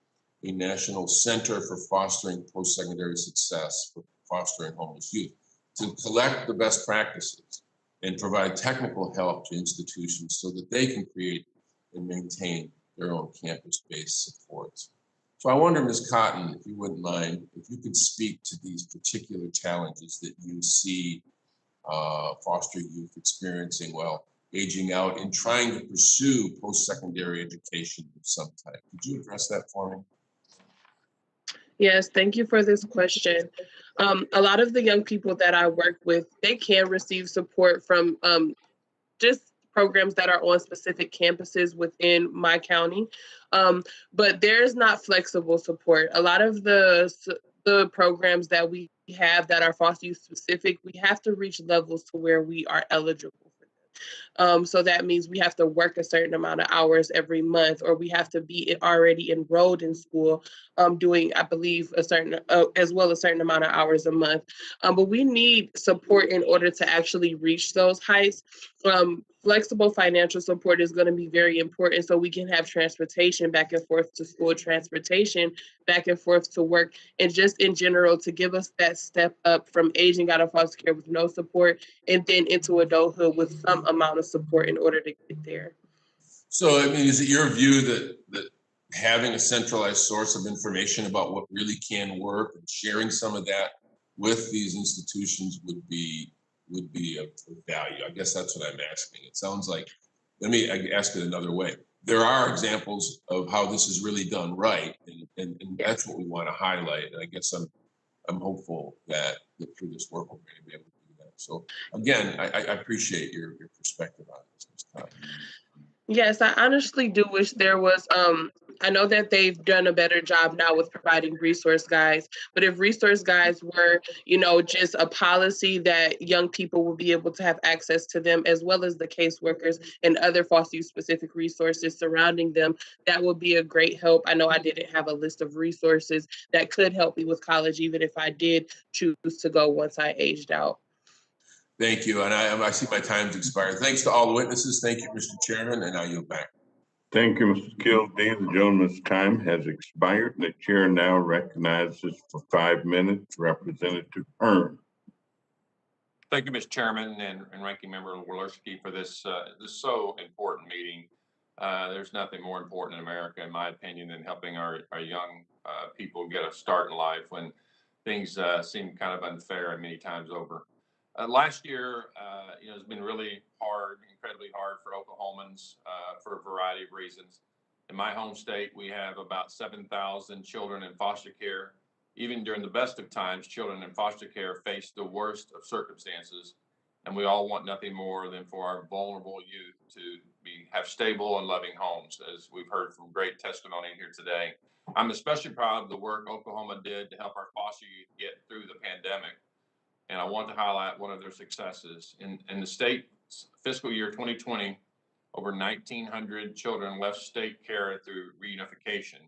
[SPEAKER 13] a national center for fostering post-secondary success for foster and homeless youth to collect the best practices and provide technical help to institutions so that they can create and maintain their own campus-based supports. So I wonder, Ms. Cotton, if you wouldn't mind, if you could speak to these particular challenges that you see foster youth experiencing while aging out and trying to pursue post-secondary education of some type. Could you address that for me?
[SPEAKER 4] Yes, thank you for this question. A lot of the young people that I work with, they can receive support from just programs that are on specific campuses within my county, but there's not flexible support. A lot of the programs that we have that are foster youth specific, we have to reach levels to where we are eligible for them. So that means we have to work a certain amount of hours every month, or we have to be already enrolled in school, doing, I believe, a certain amount of hours a month. But we need support in order to actually reach those heights. Flexible financial support is going to be very important so we can have transportation back and forth to school, transportation back and forth to work, and just in general to give us that step up from aging out of foster care with no support and then into adulthood with some amount of support in order to get there.
[SPEAKER 13] So, I mean, is it your view that having a centralized source of information about what really can work and sharing some of that with these institutions would be of value? I guess that's what I'm asking. It sounds like, let me ask it another way. There are examples of how this is really done right, and that's what we want to highlight. And I guess I'm hopeful that through this work we're going to be able to do that. So again, I appreciate your perspective on this.
[SPEAKER 4] Yes, I honestly do wish there was, I know that they've done a better job now with providing resource guides, but if resource guides were, just a policy that young people would be able to have access to them, as well as the caseworkers and other foster youth specific resources surrounding them, that would be a great help. I know I didn't have a list of resources that could help me with college, even if I did choose to go once I aged out.
[SPEAKER 13] Thank you. And I see my time's expired. Thanks to all the witnesses. Thank you, Mr. Chairman, and I yield back.
[SPEAKER 1] Thank you, Mr. Kildee. The gentleman's time has expired. The chair now recognizes for 5 minutes Representative Hearn.
[SPEAKER 14] Thank you, Mr. Chairman and Ranking Member Walorski for this so important meeting. There's nothing more important in America, in my opinion, than helping our young people get a start in life when things seem kind of unfair and many times over. Last year, has been really hard, incredibly hard for Oklahomans for a variety of reasons. In my home state, we have about 7,000 children in foster care. Even during the best of times, children in foster care face the worst of circumstances. And we all want nothing more than for our vulnerable youth to have stable and loving homes, as we've heard from great testimony here today. I'm especially proud of the work Oklahoma did to help our foster youth get through the pandemic. And I want to highlight one of their successes. In the state fiscal year 2020, over 1,900 children left state care through reunification.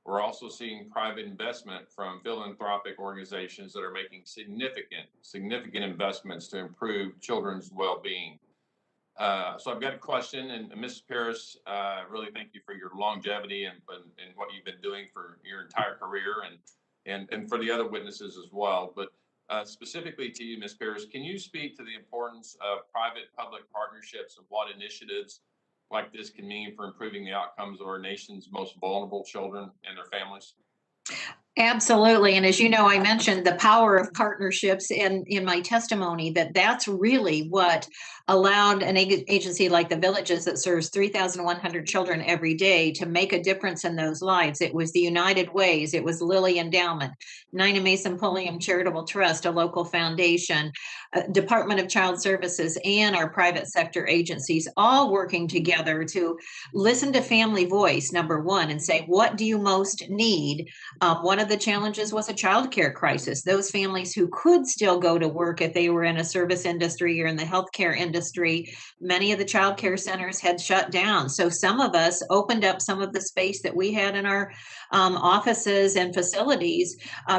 [SPEAKER 14] We're also seeing private investment from philanthropic organizations that are making significant investments to improve children's well-being. So I've got a question, and Mrs. Paris, really thank you for your longevity and what you've been doing for your entire career, and for the other witnesses as well. But specifically to you, Ms. Paris, can you speak to the importance of private-public partnerships and what initiatives like this can mean for improving the outcomes of our nation's most vulnerable children and their families?
[SPEAKER 7] Absolutely. And as you know, I mentioned the power of partnerships in my testimony, that's really what allowed an agency like the Villages that serves 3,100 children every day to make a difference in those lives. It was the United Ways, it was Lilly Endowment, Nina Mason Pulliam Charitable Trust, a local foundation, Department of Child Services, and our private sector agencies all working together to listen to family voice, number one, and say, what do you most need? One of the challenges was a childcare crisis. Those families who could still go to work if they were in a service industry or in the healthcare industry, many of the childcare centers had shut down. So some of us opened up some of the space that we had in our offices and facilities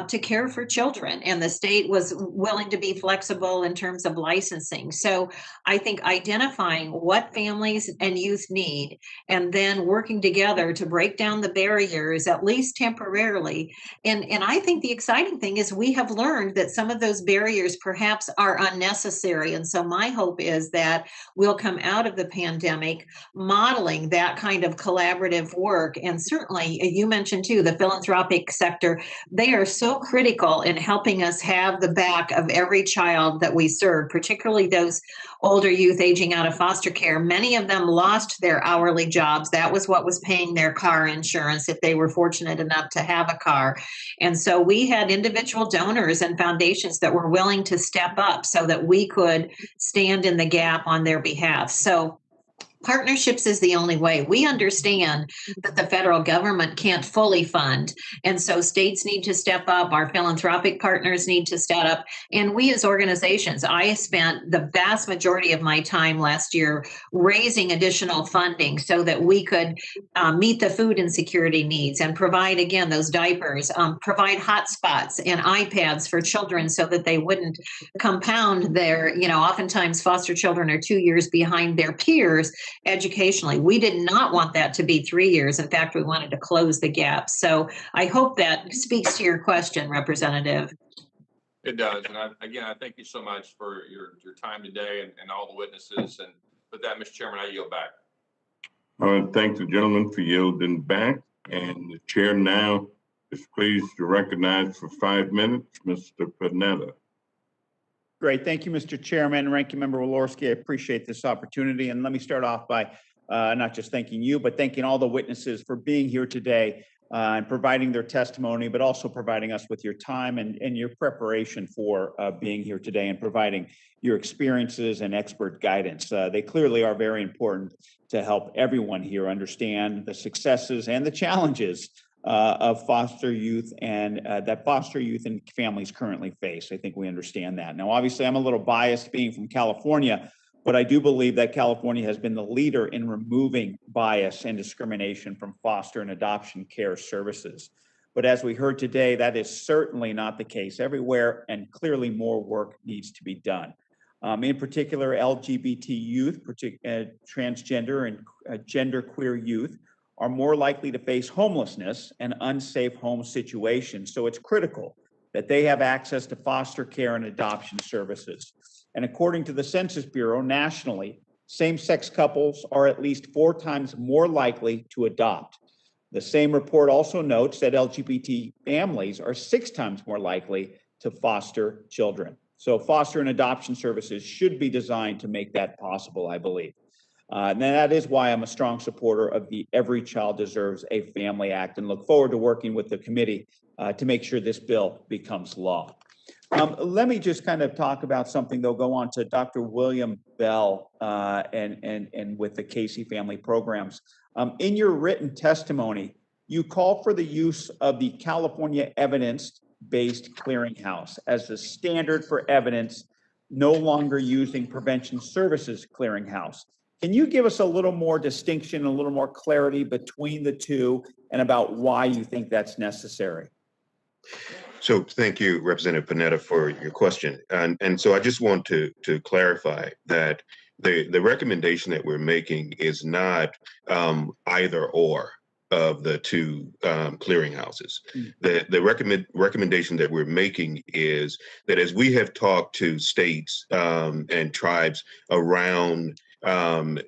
[SPEAKER 7] to care for children. And the state was willing to be flexible in terms of licensing. So I think identifying what families and youth need and then working together to break down the barriers, at least temporarily. And I think the exciting thing is we have learned that some of those barriers perhaps are unnecessary. And so my hope is that we'll come out of the pandemic modeling that kind of collaborative work. And certainly, you mentioned too, the philanthropic sector, they are so critical in helping us have the back of every child that we serve, particularly those older youth aging out of foster care. Many of them lost their hourly jobs. That was what was paying their car insurance if they were fortunate enough to have a car. And so we had individual donors and foundations that were willing to step up so that we could stand in the gap on their behalf. So partnerships is the only way. We understand that the federal government can't fully fund. And so states need to step up. Our philanthropic partners need to step up. And we as organizations, I spent the vast majority of my time last year raising additional funding so that we could meet the food insecurity needs and provide, again, those diapers, provide hotspots and iPads for children so that they wouldn't compound their, oftentimes foster children are 2 years behind their peers educationally. We did not want that to be 3 years. In fact, we wanted to close the gap. So I hope that speaks to your question, Representative.
[SPEAKER 14] It does. And I thank you so much for your time today and all the witnesses. And with that, Mr. Chairman, I yield back.
[SPEAKER 1] Thank the gentleman for yielding back. And the chair now is pleased to recognize for 5 minutes, Mr. Panetta.
[SPEAKER 15] Great. Thank you, Mr. Chairman. Ranking Member Walorski, I appreciate this opportunity. And let me start off by not just thanking you, but thanking all the witnesses for being here today and providing their testimony, but also providing us with your time and your preparation for being here today and providing your experiences and expert guidance. They clearly are very important to help everyone here understand the successes and the challenges of foster youth and that foster youth and families currently face. I think we understand that. Now, obviously, I'm a little biased being from California, but I do believe that California has been the leader in removing bias and discrimination from foster and adoption care services. But as we heard today, that is certainly not the case everywhere, and clearly more work needs to be done. In particular, LGBT youth, transgender and genderqueer youth, are more likely to face homelessness and unsafe home situations. So it's critical that they have access to foster care and adoption services. And according to the Census Bureau, nationally, Same-sex couples are at least 4 times more likely to adopt. The same report also notes that LGBT families are 6 times more likely to foster children. So foster and adoption services should be designed to make that possible, I believe. And that is why I'm a strong supporter of the Every Child Deserves a Family Act and look forward to working with the committee to make sure this bill becomes law. Let me just kind of talk about something, though, go on to Dr. William Bell and with the Casey Family Programs. In your written testimony, you call for the use of the California Evidence-Based Clearinghouse as the standard for evidence, no longer using Prevention Services Clearinghouse. Can you give us a little more distinction, a little more clarity between the two and about why you think that's necessary?
[SPEAKER 3] So thank you, Representative Panetta, for your question. And so I just want to clarify that the recommendation that we're making is not either or of the two clearinghouses. The recommendation that we're making is that as we have talked to states and tribes around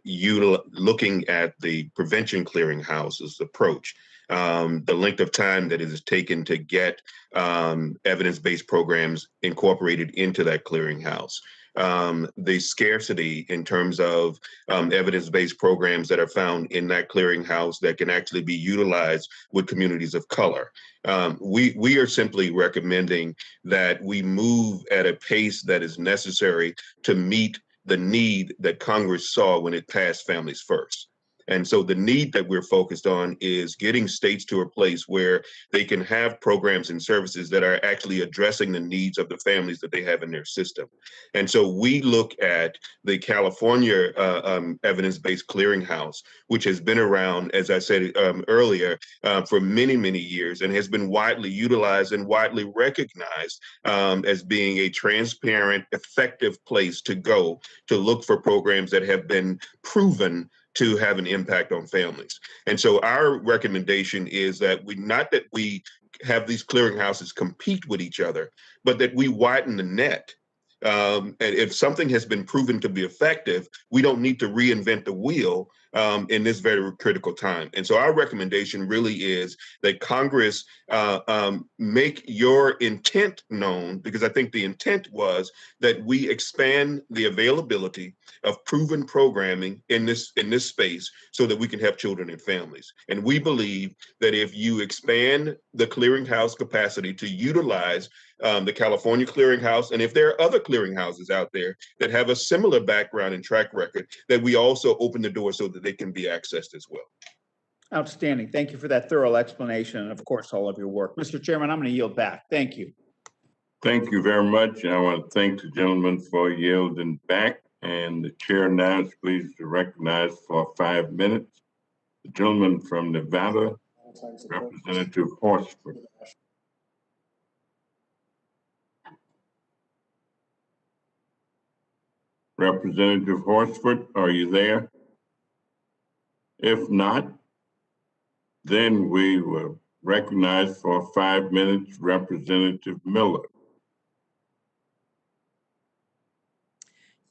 [SPEAKER 3] looking at the prevention clearinghouses approach, the length of time that it has taken to get evidence-based programs incorporated into that clearinghouse, the scarcity in terms of evidence-based programs that are found in that clearinghouse that can actually be utilized with communities of color. We are simply recommending that we move at a pace that is necessary to meet the need that Congress saw when it passed Families First. And so the need that we're focused on is getting states to a place where they can have programs and services that are actually addressing the needs of the families that they have in their system. And so we look at the California Evidence-Based Clearinghouse, which has been around, as I said earlier, for many, many years and has been widely utilized and widely recognized as being a transparent, effective place to go to look for programs that have been proven to have an impact on families. And so our recommendation is that we have these clearinghouses compete with each other, but that we widen the net. And if something has been proven to be effective, we don't need to reinvent the wheel in this very critical time. And so our recommendation really is that Congress make your intent known, because I think the intent was that we expand the availability of proven programming in this space so that we can have children and families. And we believe that if you expand the clearinghouse capacity to utilize the California Clearinghouse, and if there are other clearinghouses out there that have a similar background and track record, that we also open the door so that they can be accessed as well.
[SPEAKER 15] Outstanding. Thank you for that thorough explanation and, of course, all of your work. Mr. Chairman, I'm going to yield back. Thank you.
[SPEAKER 1] Thank you very much. I want to thank the gentleman for yielding back. And the chair now is pleased to recognize for 5 minutes the gentleman from Nevada, Representative Horsford. Representative Horsford, are you there? If not, then we will recognize for 5 minutes Representative Miller.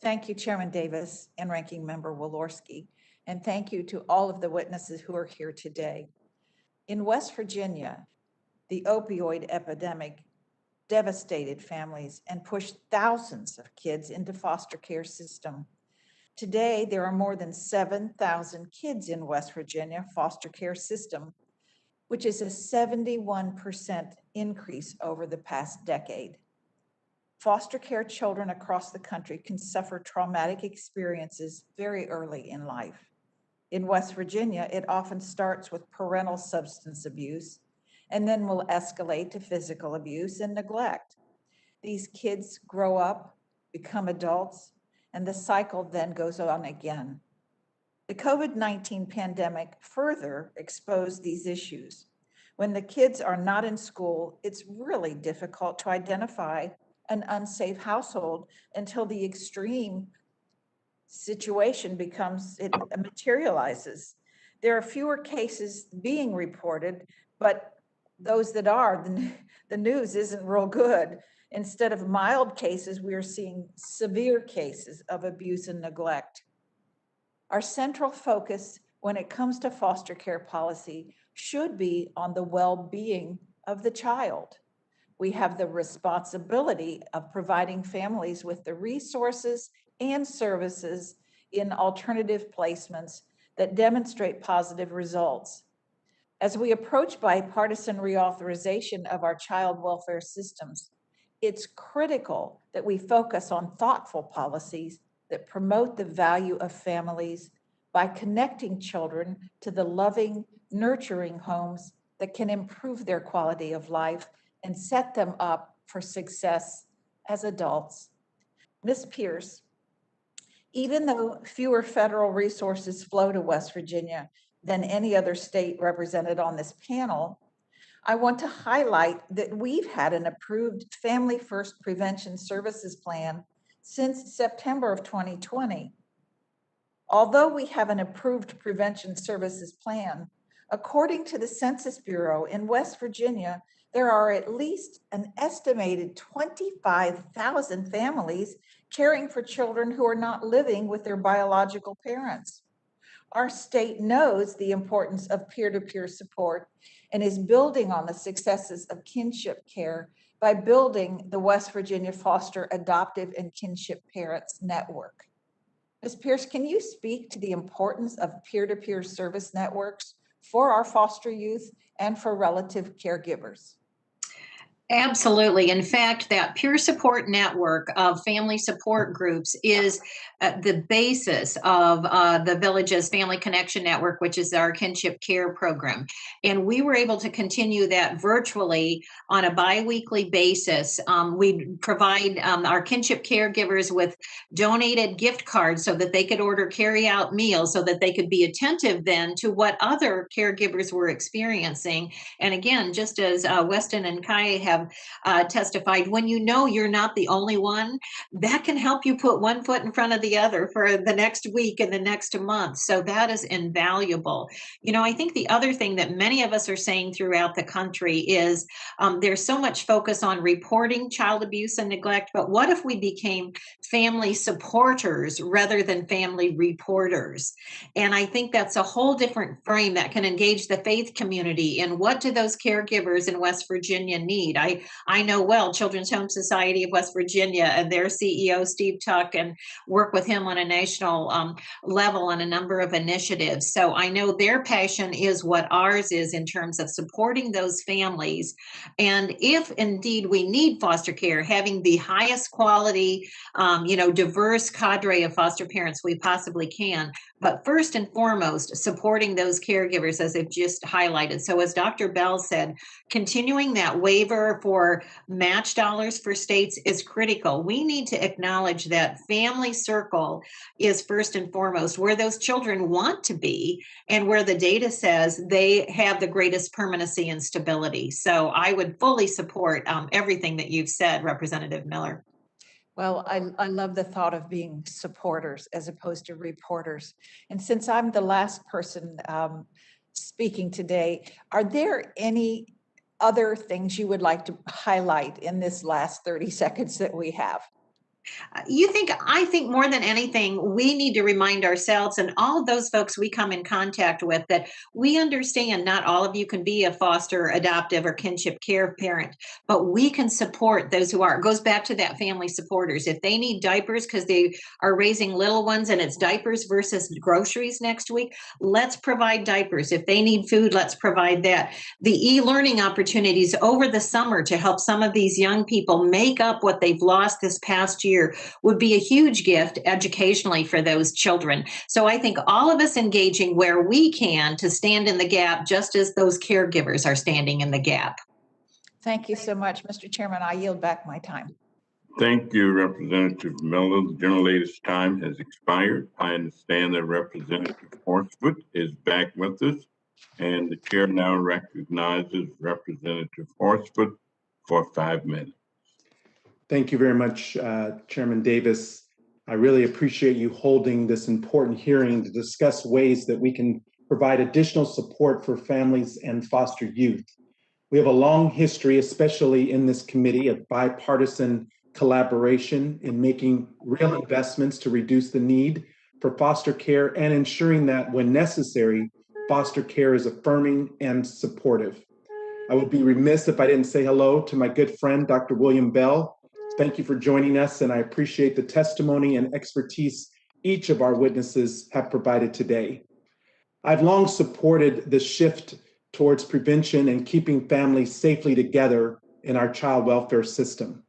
[SPEAKER 16] Thank you, Chairman Davis and Ranking Member Walorski, and thank you to all of the witnesses who are here today. In West Virginia, the opioid epidemic devastated families and pushed thousands of kids into foster care system. Today, there are more than 7,000 kids in West Virginia foster care system, which is a 71% increase over the past decade. Foster care children across the country can suffer traumatic experiences very early in life. In West Virginia, it often starts with parental substance abuse and then will escalate to physical abuse and neglect. These kids grow up, become adults, and the cycle then goes on again. The COVID-19 pandemic further exposed these issues. When the kids are not in school, it's really difficult to identify an unsafe household until the extreme situation materializes. There are fewer cases being reported, but those that are, the news isn't real good. Instead of mild cases, we are seeing severe cases of abuse and neglect. Our central focus when it comes to foster care policy should be on the well-being of the child. We have the responsibility of providing families with the resources and services in alternative placements that demonstrate positive results. As we approach bipartisan reauthorization of our child welfare systems, it's critical that we focus on thoughtful policies that promote the value of families by connecting children to the loving, nurturing homes that can improve their quality of life and set them up for success as adults. Ms. Pierce, even though fewer federal resources flow to West Virginia than any other state represented on this panel, I want to highlight that we've had an approved Family First Prevention Services Plan since September of 2020. Although we have an approved prevention services plan, according to the Census Bureau in West Virginia, there are at least an estimated 25,000 families caring for children who are not living with their biological parents. Our state knows the importance of peer-to-peer support and is building on the successes of kinship care by building the West Virginia Foster Adoptive and Kinship Parents Network. Ms. Pierce, can you speak to the importance of peer-to-peer service networks for our foster youth and for relative caregivers?
[SPEAKER 7] Absolutely. In fact, that peer support network of family support groups is the basis of the Village's Family Connection Network, which is our kinship care program. And we were able to continue that virtually on a bi-weekly basis. We provide our kinship caregivers with donated gift cards so that they could order carry-out meals, so that they could be attentive then to what other caregivers were experiencing. And again, just as Weston and Kai have testified, when you know you're not the only one, that can help you put one foot in front of the other for the next week and the next month. So that is invaluable. You know, I think the other thing that many of us are saying throughout the country is there's so much focus on reporting child abuse and neglect, but what if we became family supporters rather than family reporters? And I think that's a whole different frame that can engage the faith community in what do those caregivers in West Virginia need. I know well Children's Home Society of West Virginia and their CEO, Steve Tuck, and work with him on a national level on a number of initiatives. So I know their passion is what ours is in terms of supporting those families. And if indeed we need foster care, having the highest quality, diverse cadre of foster parents we possibly can, but first and foremost, supporting those caregivers as they've just highlighted. So as Dr. Bell said, continuing that waiver for match dollars for states is critical. We need to acknowledge that family circle is first and foremost where those children want to be and where the data says they have the greatest permanency and stability. So I would fully support everything that you've said, Representative Miller.
[SPEAKER 16] Well, I love the thought of being supporters as opposed to reporters. And since I'm the last person speaking today, are there any other things you would like to highlight in this last 30 seconds that we have?
[SPEAKER 7] I think more than anything, we need to remind ourselves and all those folks we come in contact with that we understand not all of you can be a foster, adoptive, or kinship care parent, but we can support those who are. It goes back to that family supporters. If they need diapers because they are raising little ones and it's diapers versus groceries next week, let's provide diapers. If they need food, let's provide that. The e-learning opportunities over the summer to help some of these young people make up what they've lost this past year would be a huge gift educationally for those children. So I think all of us engaging where we can to stand in the gap, just as those caregivers are standing in the gap.
[SPEAKER 16] Thank you so much, Mr. Chairman. I yield back my time.
[SPEAKER 1] Thank you, Representative Miller. The gentlelady's time has expired. I understand that Representative Horsford is back with us, and the chair now recognizes Representative Horsford for 5 minutes.
[SPEAKER 17] Thank you very much, Chairman Davis. I really appreciate you holding this important hearing to discuss ways that we can provide additional support for families and foster youth. We have a long history, especially in this committee, of bipartisan collaboration in making real investments to reduce the need for foster care and ensuring that when necessary, foster care is affirming and supportive. I would be remiss if I didn't say hello to my good friend, Dr. William Bell. Thank you for joining us, and I appreciate the testimony and expertise each of our witnesses have provided today. I've long supported the shift towards prevention and keeping families safely together in our child welfare system.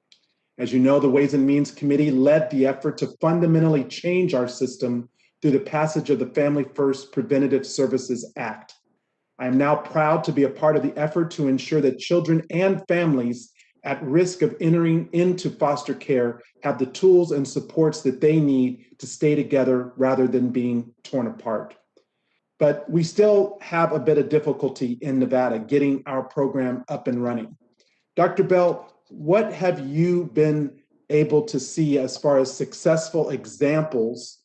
[SPEAKER 17] As you know, the Ways and Means Committee led the effort to fundamentally change our system through the passage of the Family First Preventative Services Act. I am now proud to be a part of the effort to ensure that children and families at risk of entering into foster care have the tools and supports that they need to stay together rather than being torn apart. But we still have a bit of difficulty in Nevada getting our program up and running. Dr. Bell, what have you been able to see as far as successful examples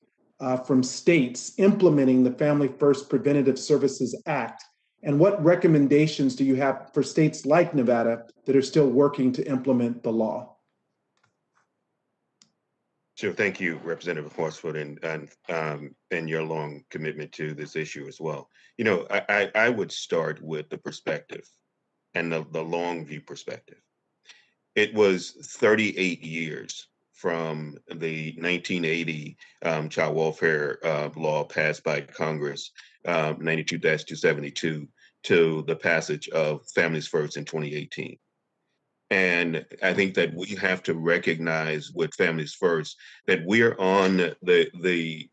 [SPEAKER 17] from states implementing the Family First Preventative Services Act? And what recommendations do you have for states like Nevada that are still working to implement the law?
[SPEAKER 3] Sure. Thank you, Representative Horsford, and your long commitment to this issue as well. You know, I would start with the perspective and the long view perspective. It was 38 years from the 1980 child welfare law passed by Congress, 92-272, to the passage of Families First in 2018. And I think that we have to recognize with Families First that we're on the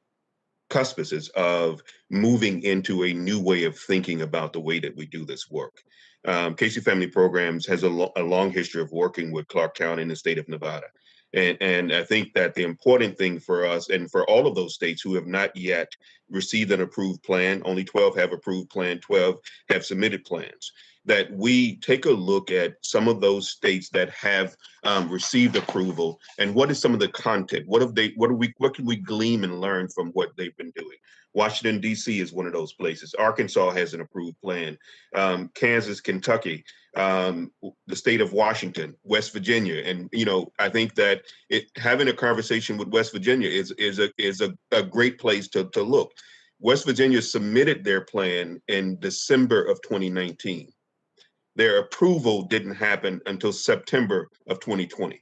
[SPEAKER 3] cuspices of moving into a new way of thinking about the way that we do this work. Casey Family Programs has a long history of working with Clark County in the state of Nevada. And I think that the important thing for us and for all of those states who have not yet received an approved plan, only 12 have approved plan, 12 have submitted plans, that we take a look at some of those states that have received approval and what is some of the content, what can we glean and learn from what they've been doing. Washington, D.C. is one of those places. Arkansas has an approved plan. Kansas, Kentucky, the state of Washington, West Virginia. And, you know, I think that having a conversation with West Virginia is a great place to look. West Virginia submitted their plan in December of 2019. Their approval didn't happen until September of 2020.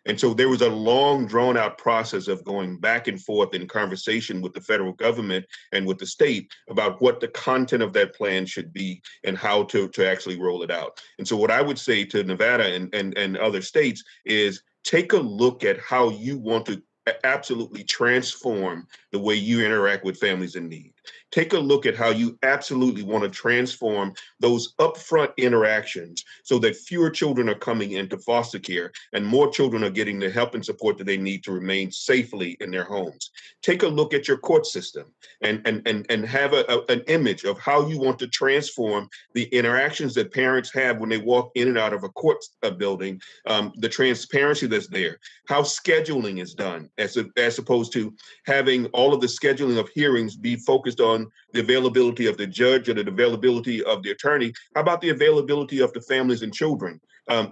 [SPEAKER 3] And so there was a long drawn out process of going back and forth in conversation with the federal government and with the state about what the content of that plan should be and how to actually roll it out. And so what I would say to Nevada and other states is take a look at how you want to absolutely transform the way you interact with families in need. Take a look at how you absolutely want to transform those upfront interactions so that fewer children are coming into foster care and more children are getting the help and support that they need to remain safely in their homes. Take a look at your court system and have an image of how you want to transform the interactions that parents have when they walk in and out of a court building, the transparency that's there, how scheduling is done, as opposed to having all of the scheduling of hearings be focused on the availability of the judge or the availability of the attorney. How about the availability of the families and children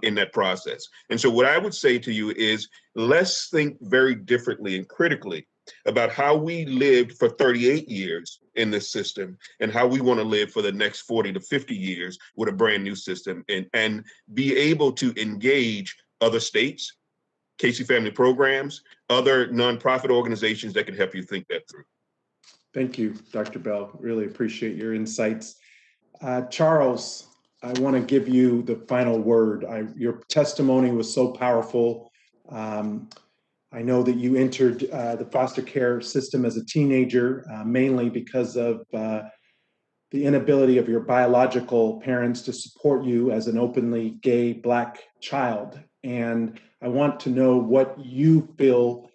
[SPEAKER 3] in that process? And so what I would say to you is let's think very differently and critically about how we lived for 38 years in this system and how we want to live for the next 40 to 50 years with a brand new system and be able to engage other states, Casey Family Programs, other nonprofit organizations that can help you think that through.
[SPEAKER 17] Thank you, Dr. Bell. Really appreciate your insights. Charles, I want to give you the final word. Your testimony was so powerful. I know that you entered the foster care system as a teenager, mainly because of the inability of your biological parents to support you as an openly gay Black child. And I want to know what you feel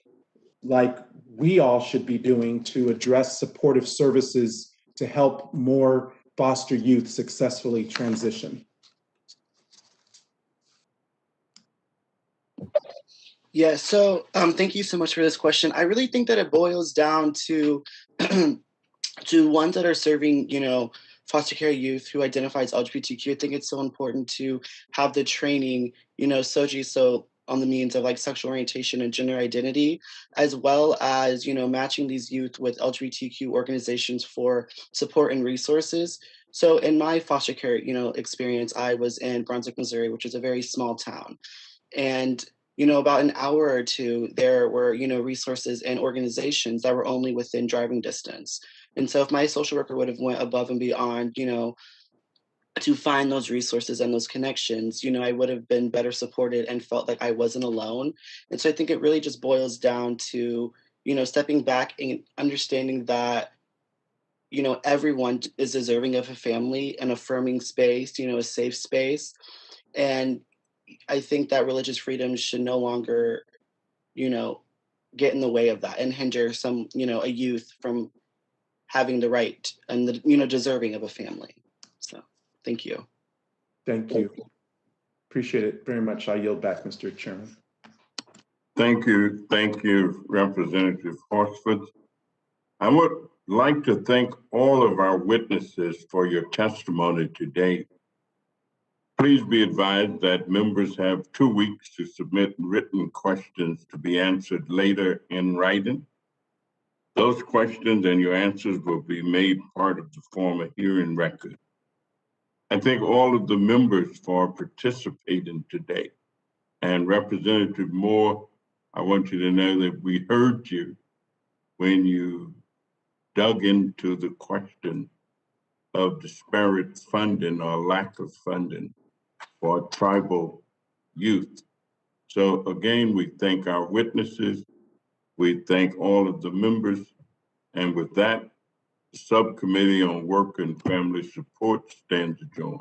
[SPEAKER 17] like we all should be doing to address supportive services to help more foster youth successfully transition.
[SPEAKER 5] Yeah, so thank you so much for this question. I really think that it boils down to to ones that are serving, you know, foster care youth who identify as LGBTQ. I think it's so important to have the training, you know, Soji, so on the means of like sexual orientation and gender identity, as well as, matching these youth with LGBTQ organizations for support and resources. So in my foster care, experience, I was in Brunswick, Missouri, which is a very small town. And, about an hour or two, there were, resources and organizations that were only within driving distance. And so if my social worker would have went above and beyond, to find those resources and those connections, I would have been better supported and felt like I wasn't alone. And so I think it really just boils down to, stepping back and understanding that, everyone is deserving of a family, an affirming space, a safe space. And I think that religious freedom should no longer, get in the way of that and hinder some, a youth from having the right and the, deserving of a family. So thank you.
[SPEAKER 17] Thank you. Appreciate it very much. I yield back, Mr. Chairman.
[SPEAKER 1] Thank you, Representative Horsford. I would like to thank all of our witnesses for your testimony today. Please be advised that members have 2 weeks to submit written questions to be answered later in writing. Those questions and your answers will be made part of the formal hearing record. I thank all of the members for participating today. And Representative Moore, I want you to know that we heard you when you dug into the question of disparate funding or lack of funding for tribal youth. So again, we thank our witnesses. We thank all of the members. And with that, the Subcommittee on Work and Family Support stands adjourned.